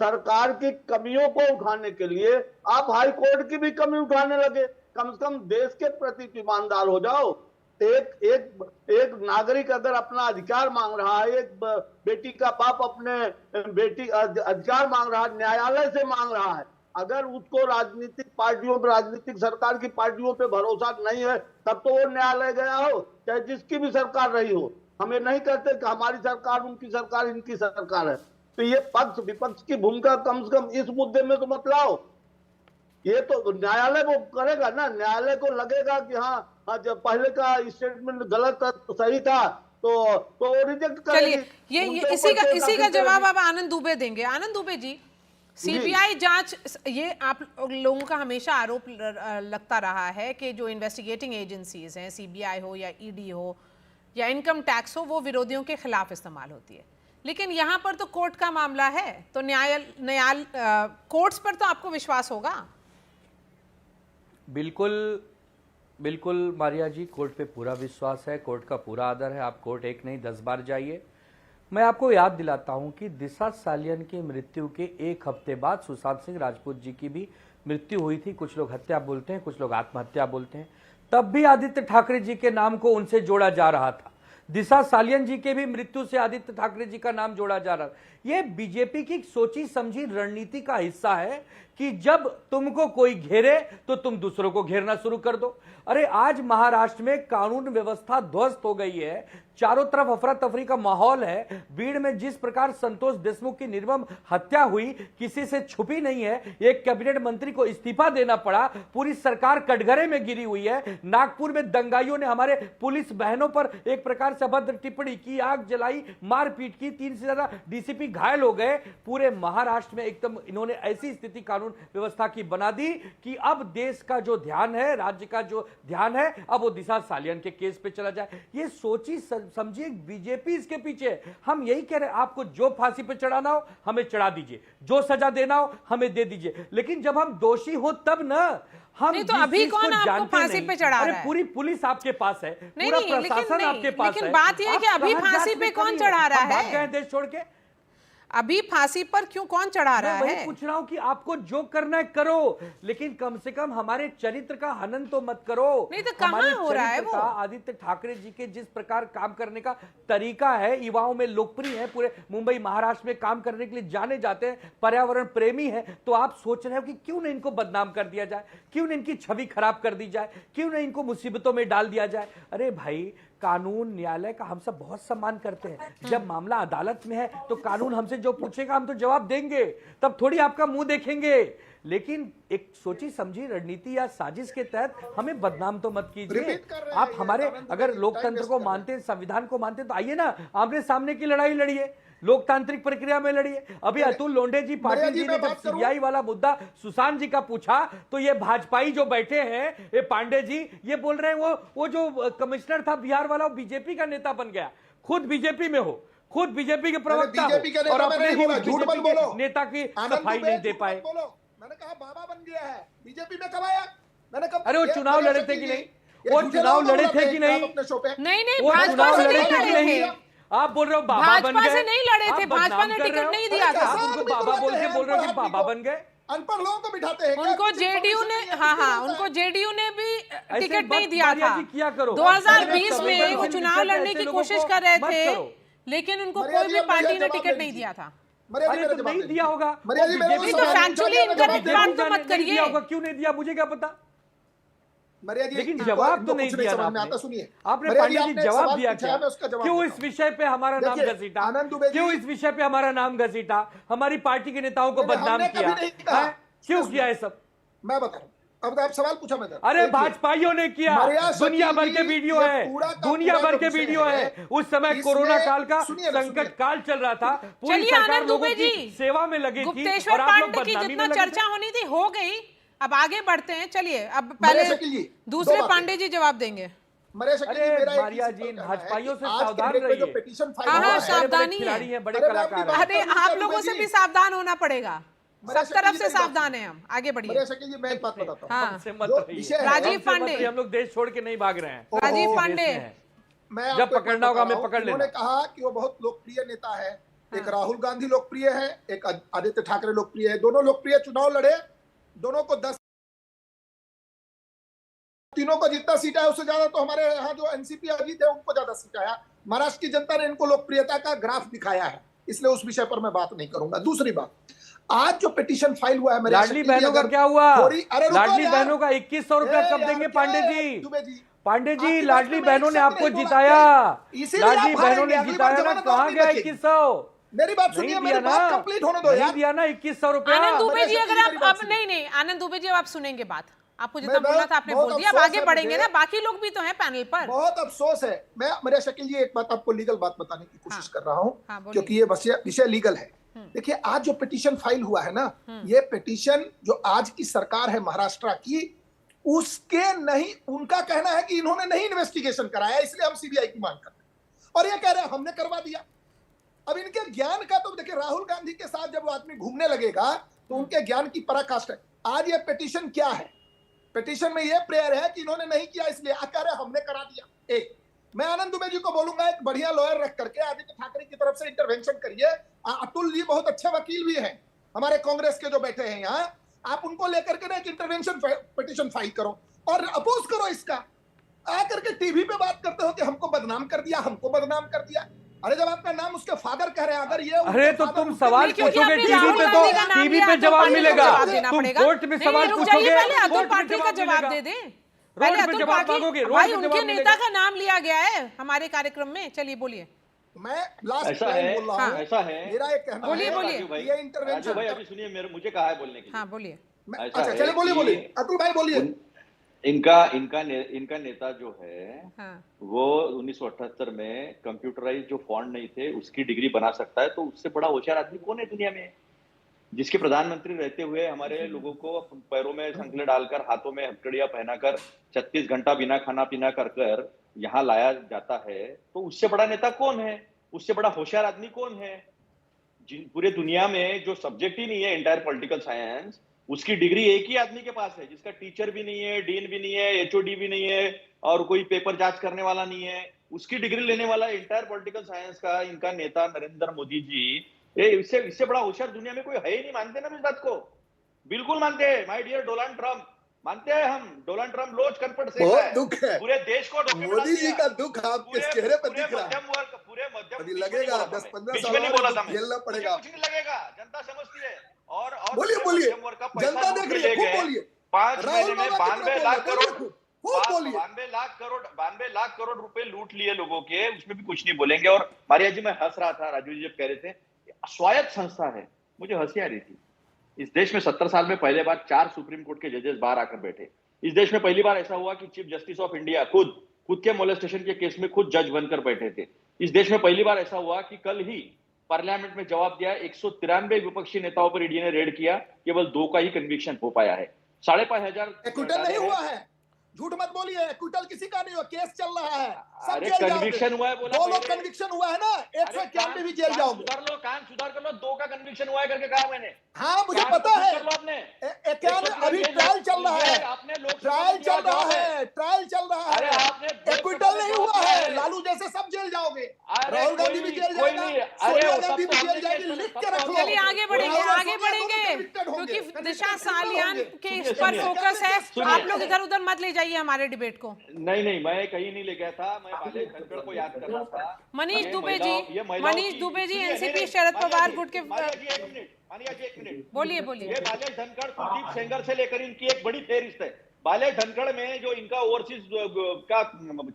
सरकार की कमियों को उठाने के लिए आप हाई कोर्ट की भी कमी उठाने लगे। कम से कम देश के प्रति ईमानदार हो जाओ। एक नागरिक अगर अपना अधिकार मांग रहा है, एक बेटी का बाप अपने बेटी अधिकार मांग रहा है, न्यायालय से मांग रहा है, अगर उसको राजनीतिक पार्टियों पर, राजनीतिक सरकार की पार्टियों पे भरोसा नहीं है, तब तो वो न्यायालय गया हो, चाहे जिसकी भी सरकार रही हो। हमें नहीं कहते कि हमारी सरकार, उनकी सरकार, इनकी सरकार है। तो ये पक्ष विपक्ष की भूमिका कम से कम इस मुद्दे में तो मत लाओ। ये तो न्यायालय को करेगा ना, न्यायालय को लगेगा कि हाँ जब पहले का स्टेटमेंट गलत सही था तो रिजेक्ट करेगी। चलिए इसी का जवाब आप आनंद दुबे देंगे। आनंद दुबे जी, सीबीआई जांच, ये आप लोगों का हमेशा आरोप लगता रहा है कि जो इन्वेस्टिगेटिंग एजेंसीज हैं, सीबीआई हो या ईडी हो या इनकम टैक्स हो, वो विरोधियों के खिलाफ इस्तेमाल होती है। लेकिन यहाँ पर तो कोर्ट का मामला है, तो कोर्ट्स पर तो आपको विश्वास होगा। बिल्कुल मारिया जी, कोर्ट पे पूरा विश्वास है, कोर्ट का पूरा आदर है। आप कोर्ट एक नहीं 10 बार जाइए। मैं आपको याद दिलाता हूं कि दिशा सालियन की मृत्यु के 1 हफ्ते बाद सुशांत सिंह राजपूत जी की भी मृत्यु हुई थी। कुछ लोग हत्या बोलते हैं, कुछ लोग आत्महत्या बोलते हैं। तब भी आदित्य ठाकरे जी के नाम को उनसे जोड़ा जा रहा था। दिशा सालियन जी के भी मृत्यु से आदित्य ठाकरे जी का नाम जोड़ा जा रहा था। यह बीजेपी की सोची समझी रणनीति का हिस्सा है कि जब तुमको कोई घेरे तो तुम दूसरों को घेरना शुरू कर दो। अरे आज महाराष्ट्र में कानून व्यवस्था ध्वस्त हो गई है, चारों तरफ अफरा तफरी का माहौल है। बीड़ में जिस प्रकार संतोष देशमुख की निर्मम हत्या हुई, किसी से छुपी नहीं है। एक कैबिनेट मंत्री को इस्तीफा देना पड़ा, पूरी सरकार कटघरे में गिरी हुई है। नागपुर में दंगाइयों ने हमारे पुलिस बहनों पर एक प्रकार से अभद्र टिप्पणी की, आग जलाई, मारपीट की, 3 से ज्यादा डीसीपी घायल हो गए। पूरे महाराष्ट्र में एकदम इन्होंने ऐसी स्थिति कानून व्यवस्था की बना दी कि अब देश का जो ध्यान है, राज्य का जो ध्यान है, अब वो दिशा सालियन के केस पे चला जाए। ये सोची समझिए बीजेपी इसके पीछे। हम यही कह रहे हैं, आपको जो फांसी पे चढ़ाना हो हमें चढ़ा दीजिए, जो सजा देना हो हमें दे दीजिए, लेकिन जब हम दोषी हो तब ना। हम नहीं तो अभी कौन आपको फांसी पे चढ़ा रहा है? पूरी पुलिस आपके पास है, पूरा प्रशासन आपके पास है। लेकिन बात यह है कि अभी फांसी पे कौन चढ़ा रहा है? देश छोड़ के अभी फांसी पर क्यों कौन चढ़ा रहा है? मैं पूछ रहा हूं कि आपको जो करना है करो, लेकिन कम से कम हमारे चरित्र का हनन तो मत करो। नहीं तो कहां हो रहा है वो? आदित्य ठाकरे जी के जिस प्रकार काम करने का तरीका है, युवाओं में लोकप्रिय है, पूरे मुंबई महाराष्ट्र में काम करने के लिए जाने जाते हैं, पर्यावरण प्रेमी है। तो आप सोच रहे हो कि क्यों न इनको बदनाम कर दिया जाए, क्यों न इनकी छवि खराब कर दी जाए, क्यों न इनको मुसीबतों में डाल दिया जाए। अरे भाई, कानून न्यायालय का हम सब बहुत सम्मान करते हैं। जब मामला अदालत में है तो कानून हमसे जो पूछेगा हम तो जवाब देंगे, तब थोड़ी आपका मुंह देखेंगे। लेकिन एक सोची समझी रणनीति या साजिश के तहत हमें बदनाम तो मत कीजिए। आप हमारे अगर लोकतंत्र को मानते हैं, संविधान को मानते हैं, तो आइए ना आमने सामने की लड़ाई लड़िए, लोकतांत्रिक प्रक्रिया में लड़िए। अभी अतुल लोंढे जी पाटिल जी ने जब सीबीआई वाला मुद्दा सुशांत जी का पूछा, तो ये भाजपाई जो बैठे हैं, ये पांडे जी, ये बोल रहे हैं वो जो कमिश्नर था बिहार वाला, वो बीजेपी का नेता बन गया। खुद बीजेपी में हो, खुद बीजेपी के प्रवक्ता हो, और अपने ही नेता की सफाई नहीं दे पाए। मैंने कहा बाबा बन गया है, बीजेपी में कब आया? मैंने कहा अरे वो चुनाव लड़े थे कि नहीं? वो चुनाव लड़े थे कि नहीं? नहीं, भाजपा से नहीं लड़े थे। आप बोल रहे हो बाबा बन गए? भाजपा से नहीं लड़े थे, भाजपा ने टिकट नहीं दिया था। उनको बाबा बोल के बोल रहे हो कि बाबा बन गए? अनपढ़ लोगों को बिठाते हैं। उनको जेडीयू ने, हाँ, उनको जेडीयू ने भी टिकट नहीं दिया था। 2020 में वो चुनाव लड़ने की कोशिश कर रहे थे, लेकिन उनको कोई भी पार्टी ने टिकट नहीं दिया था। मरिया जी अरे मेरा तो जवाब नहीं दे दिया होगा। मरिया जी मेरा नहीं तो तो सवाल factually पूछा, incorrect जवाब बात दे। तो मत नहीं करिए। दिया होगा, क्यों नहीं दिया मुझे क्या पता। मरिया जी लेकिन इनको- जवाब इनको तो नहीं कुछ दिया ना समझ में आपने। आता, सुनिए आपने मरिया पांडे जी आपने एक जवाब सवाल दिया पूछा क्या? है, मैं उसका जवाब क्यों देता इस विषय पे हमारा नाम देखिए, घसीटा? आनंद दुबे जी- क्यों इस विषय पे हमारा नाम घसीटा? हमारी पार्टी के नेताओं को नहीं, बदनाम हमने कभी किया नहीं कहा। है? क्यों किया है सब? मैं बता रहा हूँ, अब आप सवाल पूछा मैं अरे भाजपाइयों ने किया, मरिया दुनिया भर शकील के जी, वीडियो ये है, पूरा का दुनिया पूरा भर जो के विषय वीडियो है, है। उस समय इसमें- कोरोना काल का सुनिए ना, संकट सुनिए। काल चल रहा था, पूरी चलिए सरकार आनंद लोगों दुबे की जी, सेवा में लगी थी गुप्तेश्वर और आप लोग पांडे की बदनामी जितना में लगे चर्चा थे। होनी थी हो गई, अब आगे बढ़ते हैं। चलिए अब पहले मरिया शकील जी, दूसरे दो बातें। पांडे जी जवाब देंगे। मरिया शकील जी, अरे मेरा एक ही मारिया सिंपल जी, कहना है भाजपाइयों कि से आज के सावधान डेट में जो रहिए। पिटीशन फाइल हाँ, हुआ हाँ, है, सावधानी खिलाड़ी हैं, बड़े अरे मैं अपनी कलाकार बात हैं। अरे करूं आप क्या लोगों दुबे से जी? भी सावधान होना पड़ेगा, मरिया सब शकील तरफ जी, से मेरी बात सावधान है हम। आगे बढ़िए। मरिया शकील जी, मैं एक बात बताता हूँ हाँ, हमसे मत जो रहिए। विषय है- राजीव हमसे मत पांडे। रहिए, हम लोग देश छोड़ के नहीं भाग रहे हैं। राजीव इसी पांडे। देश में हैं। मैं जब आपको एक पकड़ना बात होगा, बता हमें रहा पकड़ हूं, उन्होंने लेना। कहा कि वो बहुत लोकप्रिय नेता है। एक राहुल गांधी लोकप्रिय है, एक आदित्य ठाकरे लोकप्रिय है। दोनों लोकप्रिय चुनाव लड़े, दोनों को 10 तीनों को जितना सीट आया उससे ज्यादा तो हमारे यहाँ जो एनसीपी अजीत है उनको ज्यादा सीट आया। महाराष्ट्र की जनता ने इनको लोकप्रियता का ग्राफ दिखाया है, इसलिए उस विषय पर मैं बात नहीं करूंगा। दूसरी बात, आज जो पिटीशन फाइल हुआ है मेरे लाडली बहनों का क्या हुआ? अरे लाडली बहनों का 2100 रुपया कब देंगे पांडे जी? दुबे जी, पांडे जी, आपकी बात लाडली में मैं बहनों ने एक शब्द आपको नहीं बोला। जिताया, इसीलिए लाडली आप बहनों ने हारेंगे, अगली बार जिताया ना। जमानत कहाँ और गया नहीं 2100? मेरी बात नहीं सुनिए, दिया मेरी बात ना, कंप्लीट होने दो नहीं यार। दिया ना 2100 रुपया। आनंद दुबे मरिया जी, शकील अगर मेरी आप बात अब नहीं नहीं आनंद दुबे जी, अब आप सुनेंगे बात। आपको जितना मैं बोलना था आपने बहुत बोल दिया, अब अफसोस आगे है बढ़ेंगे मुझे। ना, बाकी लोग भी तो हैं पैनल पर। बहुत अफसोस है। मैं मरिया शकील जी एक बात आपको लीगल बात बताने की कोशिश कर रहा हूँ, हाँ, बोलिए। क्योंकि ये विषय लीगल है। देखिए, आज जो पिटीशन फाइल हुआ है ना, ये पिटीशन जो आज की सरकार है महाराष्ट्र की, उसके नहीं, उनका कहना है कि इन्होंने नहीं इन्वेस्टिगेशन कराया, इसलिए हम सीबीआई की मांग कर रहे हैं। और ये कह रहे हैं हमने करवा दिया। अब इनके ज्ञान का तो देखिए, राहुल गांधी के साथ जब वो आदमी घूमने लगेगा तो उनके ज्ञान की पराकाष्ठा है। आज ये पिटीशन क्या है? पिटीशन में ये प्रेयर है कि इन्होंने नहीं किया, इसलिए कह रहे हमने करा दिया। एक, मैं आनंद दुबे जी को बोलूंगा, एक बढ़िया लॉयर रख करके आदित्य ठाकरे की तरफ से इंटरवेंशन करिए। अतुल जी बहुत अच्छे वकील भी हैं, हमारे कांग्रेस के जो बैठे हैं यहाँ, आप उनको लेकर के ना एक इंटरवेंशन पिटीशन फाइल करो और अपोज करो इसका। आकर के टीवी पे बात करते हो कि हमको बदनाम कर दिया, हमको बदनाम कर दिया। अरे जब आपका नाम उसके फादर कह रहे हैं, अगर ये अरे तो तुम सवाल पूछोगे टीवी पे तो टीवी पे जवाब मिलेगा, तुम कोर्ट में सवाल पूछोगे पहले अतुल कोर्ट में पाटिल का जवाब दे दे। पहले रोड पे अतुल जवाब पाटिल, मांगोगे, रोड भाई पे उनके जवाब नेता मिलेगा। का नाम लिया गया है हमारे कार्यक्रम में। चलिए बोलिए। मैं लास्ट ऐसा टाइम है, बोल रहा हूँ, ऐसा है। मेरा एक कहना बोलिए, है, बोलिए। राजू भाई, ये इंटरवेंशन राजू भाई अभी सुनिए, मुझे कहा है बोलने के लिए। हाँ बोलिए। ऐसा अच्छा है चलिए, बोलिए कि बोलिए, अतुल भाई बोलिए। इनका नेता जो है हाँ। वो 1978 में कंप्यूटराइज जो फॉन्ट नहीं थे उसकी डिग्री बना सकता है, तो उससे बड़ा होशियार आदमी कौन है दुनिया में? जिसके प्रधानमंत्री रहते हुए हमारे लोगों को पैरों में संकले डालकर, हाथों में हथकड़ियां पहनाकर 36 घंटा बिना खाना पीना कर यहाँ लाया जाता है, तो उससे बड़ा नेता कौन है? उससे बड़ा होशियार आदमी कौन है? पूरे दुनिया में जो सब्जेक्ट ही नहीं है एंटायर पॉलिटिकल साइंस, उसकी डिग्री एक ही आदमी के पास है, जिसका टीचर भी नहीं है, डीन भी नहीं है, एचओडी भी नहीं है और कोई पेपर जांच करने वाला नहीं है। उसकी डिग्री लेने वाला एंटायर पॉलिटिकल साइंस का इनका नेता नरेंद्र मोदी जी, इससे बड़ा होशियार दुनिया में कोई है ही नहीं। मानते ना इस बात को? बिल्कुल मानते हैं। माय डियर डोनाल्ड ट्रंप, मानते हैं हम। डोनाल्ड ट्रंप रोज कनपट से बहुत दुख है, पूरे देश को मोदी जी का दुख आपके चेहरे पर दिख रहा है। मध्यम वर्ग, पूरे मध्यम, अभी लगेगा 10-15 साल और झेलना पड़ेगा। कुछ नहीं लगेगा, जनता समझती है। और बोलिए बोलिए, जनता देख रही है, खूब बोलिए। 5 महीने में 92 लाख करोड़, बोलिए 92 लाख करोड़ रुपए लूट लिए लोगों के, उसमें भी कुछ नहीं बोलेंगे। और मारिया जी, मैं हंस रहा था, राजू जी जब कह रहे थे स्वायत्त संस्था है, मुझे हंसी आ रही थी। इस देश में 70 साल में पहले बार 4 सुप्रीम कोर्ट के जजेस बाहर आकर बैठे। इस देश में पहली बार ऐसा हुआ कि चीफ जस्टिस ऑफ इंडिया खुद के मोलेस्टेशन के केस में खुद जज बनकर बैठे थे। इस देश में पहली बार ऐसा हुआ कि कल ही पार्लियामेंट में जवाब दिया, 193 विपक्षी नेताओं पर ईडी ने रेड किया, केवल 2 का ही कन्विक्शन हो पाया है। 5,500 एक्विटल नहीं हुआ है, झूठ मत बोलिए, एक्विटल किसी का नहीं हुआ, केस चल रहा है, सब अरे जेल कन्विक्शन हुआ है, बोला 2 लोग कन्विक्शन हुआ है ना, 191 भी जेल जाओगे। सुधार कर लो, 2 का कन्विक्शन हुआ है करके कहा मैंने। हाँ मुझे पता है, अभी ट्रायल चल रहा है, ट्रायल चल रहा है, ट्रायल चल रहा है, एक्विटल नहीं हुआ है। लालू जैसे सब जेल जाओगे, राहुल गांधी भी जेल जाएगा, सोनिया गांधी भी जेल जाएगी, लिख के रख लो। चलिए आगे बढ़ेंगे, आगे बढ़ेंगे, क्योंकि दिशा सालियान के इस पर फोकस है, आप लोग इधर उधर मत ले जाइए हमारे डिबेट को। नहीं, मैं कहीं नहीं ले गया था, मैं बालेश धनखड़ को याद कर रहा था। मनीष दुबे जी एनसीपी शरद पवार गुट के मानिया जी एक मिनट बोलिए। ये बालेश धनखड़, कुलदीप सेंगर से लेकर इनकी एक बड़ी फेहरिस्त है। बालेश धनखड़ में जो इनका ओवरसीज का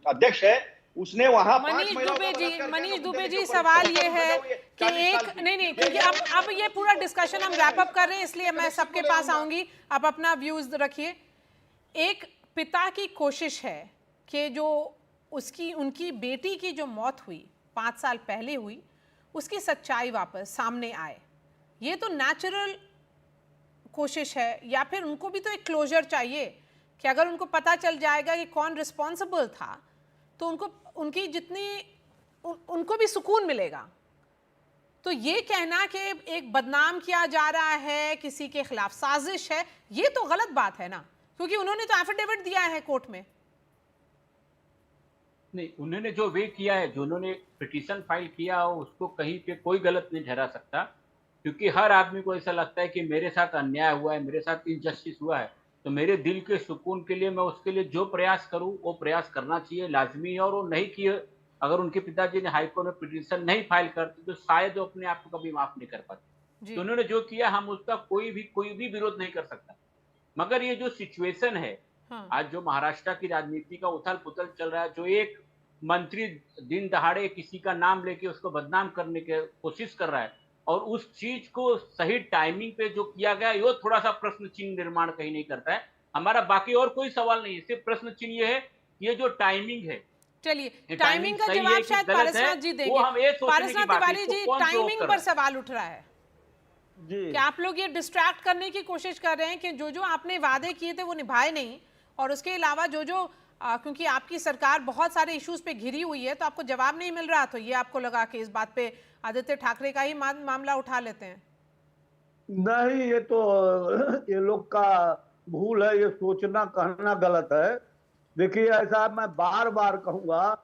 अध्यक्ष है, उसने वहां मनीष दुबे जी सवाल ये है कि एक नहीं क्योंकि अब ये पूरा डिस्कशन हम रैप अप कर रहे हैं, इसलिए मैं सबके पास आऊंगी, आप अपना व्यूज रखिए। एक पिता की कोशिश है कि जो उनकी बेटी की जो मौत हुई 5 साल पहले हुई, उसकी सच्चाई वापस सामने आए। ये तो नेचुरल कोशिश है, या फिर उनको भी तो एक क्लोजर चाहिए कि अगर उनको पता चल जाएगा कि कौन रिस्पॉन्सिबल था तो उनको भी सुकून मिलेगा। तो ये कहना कि एक बदनाम किया जा रहा है, किसी के खिलाफ साजिश है, ये तो गलत बात है ना, क्योंकि उन्होंने तो एफिडेविट दिया है कोर्ट में। नहीं, उन्होंने जो वे किया है, जो उन्होंने पिटीशन फाइल किया, उसको कहीं पे कोई गलत नहीं ठहरा सकता, क्योंकि हर आदमी को ऐसा लगता है कि मेरे साथ अन्याय हुआ है, मेरे साथ इनजस्टिस हुआ है, तो मेरे दिल के सुकून के लिए मैं उसके लिए जो प्रयास करूं वो प्रयास करना चाहिए, लाजमी है। और वो नहीं किए, अगर उनके पिताजी ने हाईकोर्ट में पिटीशन नहीं फाइल करते तो शायद वो अपने आप को कभी माफ नहीं कर पाते। तो उन्होंने जो किया, हम उसका कोई भी विरोध नहीं कर सकता। मगर ये जो सिचुएशन है, आज जो महाराष्ट्र की राजनीति का उथल पुथल चल रहा है, जो एक मंत्री दिन दहाड़े किसी का नाम लेके उसको बदनाम करने की कोशिश कर रहा है, और उस चीज को सही टाइमिंग पे जो किया गया, ये थोड़ा सा प्रश्न चिन्ह निर्माण कहीं नहीं करता है। हमारा बाकी और कोई सवाल नहीं है, सिर्फ प्रश्न चिन्ह ये है कि ये जो टाइमिंग है, चलिए टाइमिंग का जवाब शायद पारसनाथ जी देंगे। पारसनाथ तिवारी जी, टाइमिंग पर सवाल उठ रहा है कि आप लोग ये डिस्ट्रैक्ट करने की कोशिश कर रहे हैं कि जो आपने वादे किए थे वो निभाए नहीं, और उसके अलावा क्योंकि आपकी सरकार बहुत सारे इश्यूज पे घिरी हुई है तो आपको जवाब नहीं मिल रहा, तो ये आपको लगा कि इस बात पे आदित्य ठाकरे का ही मामला उठा लेते हैं। नहीं, ये लोग का भूल है, ये सोचना कहना गलत है। देखिए, ऐसा मैं बार बार कहूंगा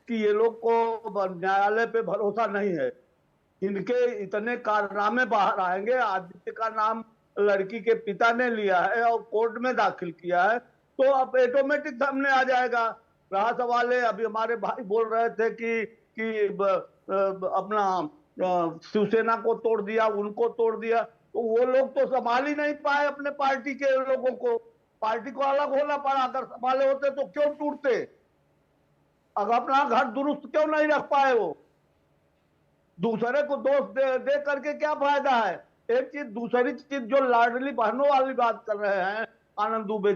कि ये लोग को न्यायालय पे भरोसा नहीं है। इनके इतने कारनामे बाहर आएंगे। आदित्य का नाम लड़की के पिता ने लिया है और कोर्ट में दाखिल किया है, तो अब ऑटोमेटिक सामने आ जाएगा। रहा सवाल है, अभी हमारे भाई बोल रहे थे कि अपना शिवसेना को तोड़ दिया, उनको तोड़ दिया, तो वो लोग तो संभाल ही नहीं पाए अपने पार्टी के लोगों को। पार्टी को अलग होना पड़ा, अगर संभाले होते तो क्यों टूटते? अगर अपना घर दुरुस्त क्यों नहीं रख पाए? वो दूसरे को दोष दे करके क्या फायदा है? एक चीज, दूसरी चीज जो लाडली बहनों वाली बात कर रहे हैं आनंद दुबे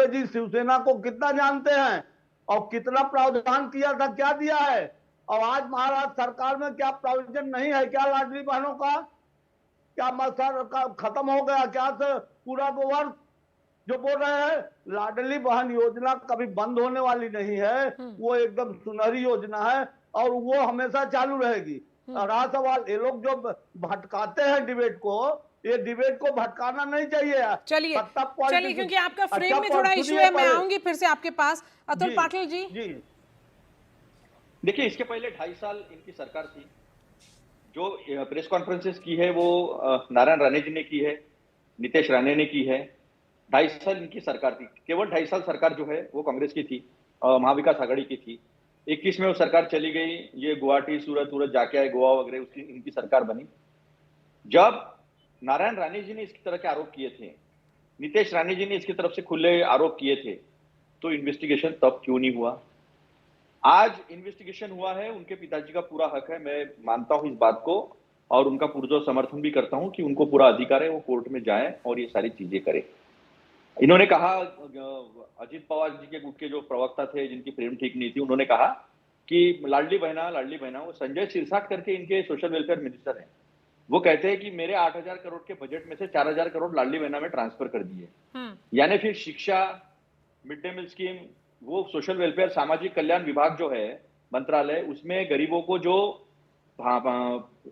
जी शिवसेना को कितना जानते हैं और कितना प्रावधान किया था, क्या दिया है? और आज महाराष्ट्र सरकार में क्या प्रोविजन नहीं है क्या लाडली बहनों का? क्या मसला खत्म हो गया क्या से पूरा वर्ष? जो बोल रहे हैं लाडली बहन योजना कभी बंद होने वाली नहीं है, वो एकदम सुनहरी योजना है और वो हमेशा चालू रहेगी। रहा सवाल, ये लोग जो भटकाते हैं डिबेट को, ये डिबेट को भटकाना नहीं चाहिए। चलिए क्योंकि आपका फ्रेम में थोड़ा इशू है, मैं आऊंगी फिर से आपके पास। अतुल पाटिल जी, देखिए, इसके पहले 2.5 साल इनकी सरकार थी। जो प्रेस कॉन्फ्रेंसेस की है वो नारायण राणे जी ने की है, नीतीश राणे ने की है। 2.5 साल इनकी सरकार थी। केवल 2.5 साल सरकार जो है वो कांग्रेस की थी, महाविकास आघाड़ी की थी। 21 में वो सरकार चली गई, ये गुवाहाटी सूरत जाके आए, गोवा वगैरह, उसकी इनकी सरकार बनी। जब नारायण राणे जी ने इसकी तरह के आरोप किए थे, नीतीश राणे जी ने इसकी तरफ से खुले आरोप किए थे, तो इन्वेस्टिगेशन तब क्यों नहीं हुआ? आज इन्वेस्टिगेशन हुआ है, उनके पिताजी का पूरा हक है, मैं मानता हूं इस बात को, और उनका पुरजोर समर्थन भी करता हूं कि उनको पूरा अधिकार है वो कोर्ट में जाएं और ये सारी चीजें करें। इन्होंने कहा, अजित पवार जी के गुट के जो प्रवक्ता थे जिनकी फ्रेम ठीक नहीं थी, उन्होंने कहा कि लाडली बहना, वो संजय सिरसाट करके इनके सोशल वेलफेयर मिनिस्टर हैं, वो कहते हैं कि मेरे 8,000 करोड़ के बजट में से 4,000 करोड़ लाडली बहना में ट्रांसफर कर दिए। यानी फिर शिक्षा, मिड डे मील स्कीम, वो सोशल वेलफेयर सामाजिक कल्याण विभाग जो है मंत्रालय, उसमें गरीबों को जो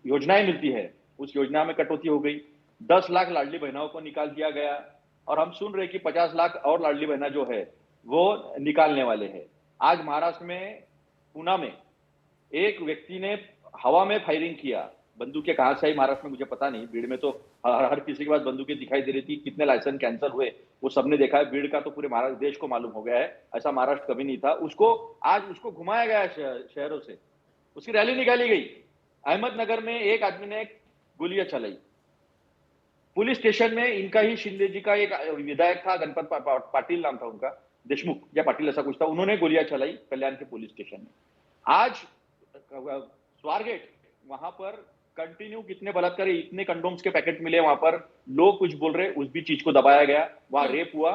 योजनाएं मिलती है उस योजना में कटौती हो गई। 10 लाख लाडली बहनाओं को निकाल दिया गया, और हम सुन रहे कि 50 लाख और लाडली बहना जो है वो निकालने वाले हैं। आज महाराष्ट्र में पूना में एक व्यक्ति ने हवा में फायरिंग किया बंदूकें कहाँ से आई महाराष्ट्र में मुझे पता नहीं, भीड़ में तो हर किसी के पास बंदूकें दिखाई दे रही थी, कितने लाइसेंस कैंसिल हुए वो सबने देखा है, भीड़ का तो पूरे महाराष्ट्र देश को मालूम हो गया है, ऐसा महाराष्ट्र कभी नहीं था। आज उसको घुमाया गया शहरों से, उसकी रैली निकाली गई। अहमदनगर में एक आदमी ने गोलियां चलाई, पुलिस स्टेशन में इनका ही शिंदे जी का एक विधायक था, गणपत पाटिल नाम था उनका, देशमुख या पाटिल ऐसा कुछ था, उन्होंने गोलियां चलाई कल्याण के पुलिस स्टेशन में। आज स्वारगेट वहां पर कंटिन्यू कितने बलात्कार, इतने कंडोम्स के पैकेट मिले वहां पर, लोग कुछ बोल रहे, उस भी चीज को दबाया गया, वहां रेप हुआ।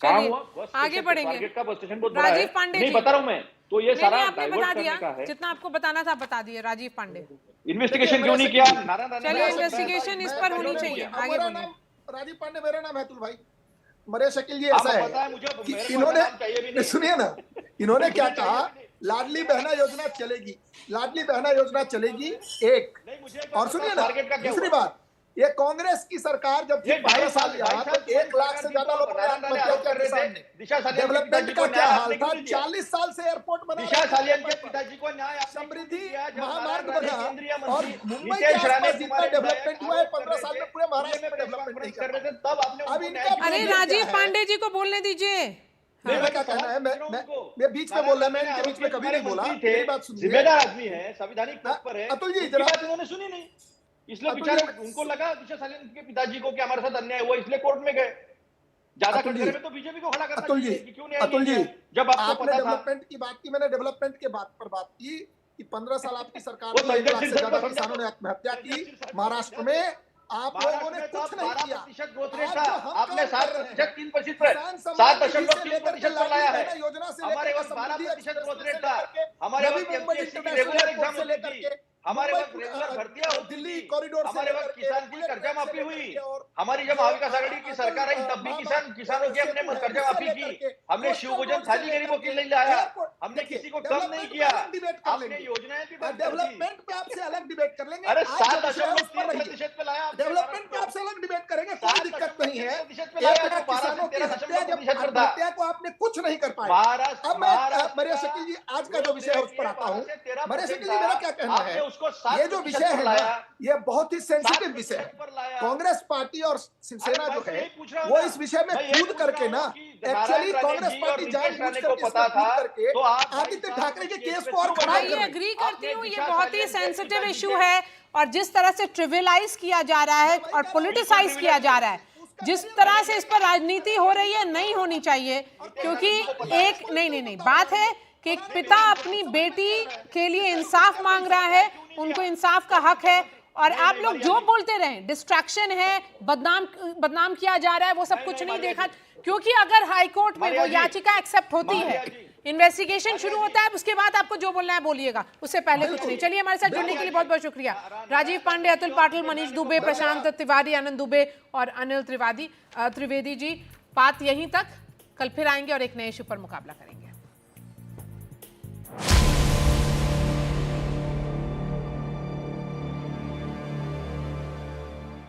कहाँ हुआ? बस आगे बढ़ेंगे। स्वारगेट का बस स्टेशन बहुत बड़ा है, राजीव पांडे नहीं जी। बता रहा हूं मैं, तो ये सारा आपने बता डाइवर्ट दिया करने का है। जितना आपको बताना था बता दिया। राजीव पांडे, इन्वेस्टिगेशन क्यों नहीं किया? चलिए इन्वेस्टिगेशन इस पर होनी चाहिए। आगे बढ़िए। राजीव पांडे मेरा नाम है अतुल भाई। मरे शकील जी ऐसा है कि इन्होंने, सुनिए ना, इन्होंने क्या कहा, लाडली बहना योजना चलेगी, लाडली बहना योजना चलेगी एक, और सुनिए ना दूसरी बात, ये कांग्रेस की सरकार जब थी 12 साल यहाँ तो 1 लाख से ज्यादा लोगों ने आत्महत्या किया किसान ने। डेवलपमेंट का क्या हाल था? 40 साल से एयरपोर्ट बना, दिशा सालियान के पिताजी को न्याय, समृद्धि महामार्ग बना, और मुंबई के आसपास जितना डेवलपमेंट हुआ है 15 साल में पूरे महाराष्ट्र में डेवलपमेंट नहीं कर रहे थे, तब आपने अब इनका, अरे राजीव पांडे जी को बोलने दीजिए। मेरा क्या कहना है, मैं बीच में बोल रहा, मैं इनके बीच में कभी नहीं बोला, मेरी बात सुनिए। जिम्मेदार आदमी है, संवैधानिक पद पर है, अतुल जी जरा, उन्होंने सुनी नहीं, इसलिए बेचारे उनको लगा दिशा सालियान के पिताजी को कि हमारे साथ अन्याय हुआ, इसलिए कोर्ट में गए। ज्यादा कटघरे में तो बीजेपी को खड़ा करना चाहिए कि क्यों नहीं। अतुल जी जब आपको पता था, डेवलपमेंट की बात की, मैंने डेवलपमेंट के बात पर बात की कि 15 साल आपकी सरकार में 1 लाख से ज्यादा किसानों ने आत्महत्या की महाराष्ट्र में, आप लोगों ने कुछ नहीं किया। आपने 7% 3% पर 7.3% पर लाया है। हमारे वक्त 12% ग्रोथ रेट था, हमारे वक्त एमपीएससी की रेगुलर एग्जाम होती थी, हमारे वक्त रेगुलर भर्तियां होती दिल्ली थी, कॉरिडोर, हमारे वक्त किसान की कर्जा माफी हुई, हमारी जब महाविकास आघाड़ी की सरकार आई तब भी किसानों की हमने कर्जा माफी की, हमने शिव भोजन थाली गरीबों के लिए लाया, हमने किसी को कम नहीं किया, आपने योजनाएं भी बंद कर दी। डेवलपमेंट पे आपसे अलग डिबेट कर लेंगे। अरे 7.3% पे लाया, डेवलपमेंट पे आपसे अलग डिबेट करेंगे, कोई दिक्कत नहीं है। किसानों की हत्या, जब आत्महत्या को आपने कुछ नहीं कर पाया। अब मैं मरिया शकील जी आज का जो विषय है उस पर आता हूँ। मरिया शकील जी मेरा क्या कहना है, ये जो विषय है ना, ये बहुत ही सेंसिटिव विषय है। कांग्रेस पार्टी और शिवसेना जो है वो इस विषय में कूद करके ना, एक्चुअली कांग्रेस पार्टी जानबूझ करके इसमें कूद करके आदित्य ठाकरे के केस को और खड़ा कर रही है। एग्री करती हूँ, ये बहुत ही सेंसिटिव इशू है, और जिस तरह से ट्रिविलाइज किया जा रहा है और पॉलिटिसाइज किया जा रहा है, जिस तरह से इस पर राजनीति हो रही है, नहीं होनी चाहिए। क्योंकि एक नहीं बात है कि एक पिता अपनी बेटी के लिए इंसाफ मांग रहा है, उनको इंसाफ का हक है, और आप लोग जो बोलते रहे डिस्ट्रैक्शन है, बदनाम किया जा रहा है, वो सब कुछ नहीं देखा। क्योंकि अगर हाईकोर्ट में वो याचिका एक्सेप्ट होती है, इन्वेस्टिगेशन शुरू होता है, उसके बाद आपको जो बोलना है बोलिएगा, उससे पहले कुछ नहीं। चलिए, हमारे साथ जुड़ने के लिए बहुत बहुत शुक्रिया। राजीव पांडे, अतुल पाटिल, मनीष दुबे, प्रशांत तिवारी, आनंद दुबे और अनिल त्रिवेदी जी। बात यहीं तक, कल फिर आएंगे और एक नए इशू पर मुकाबला करेंगे।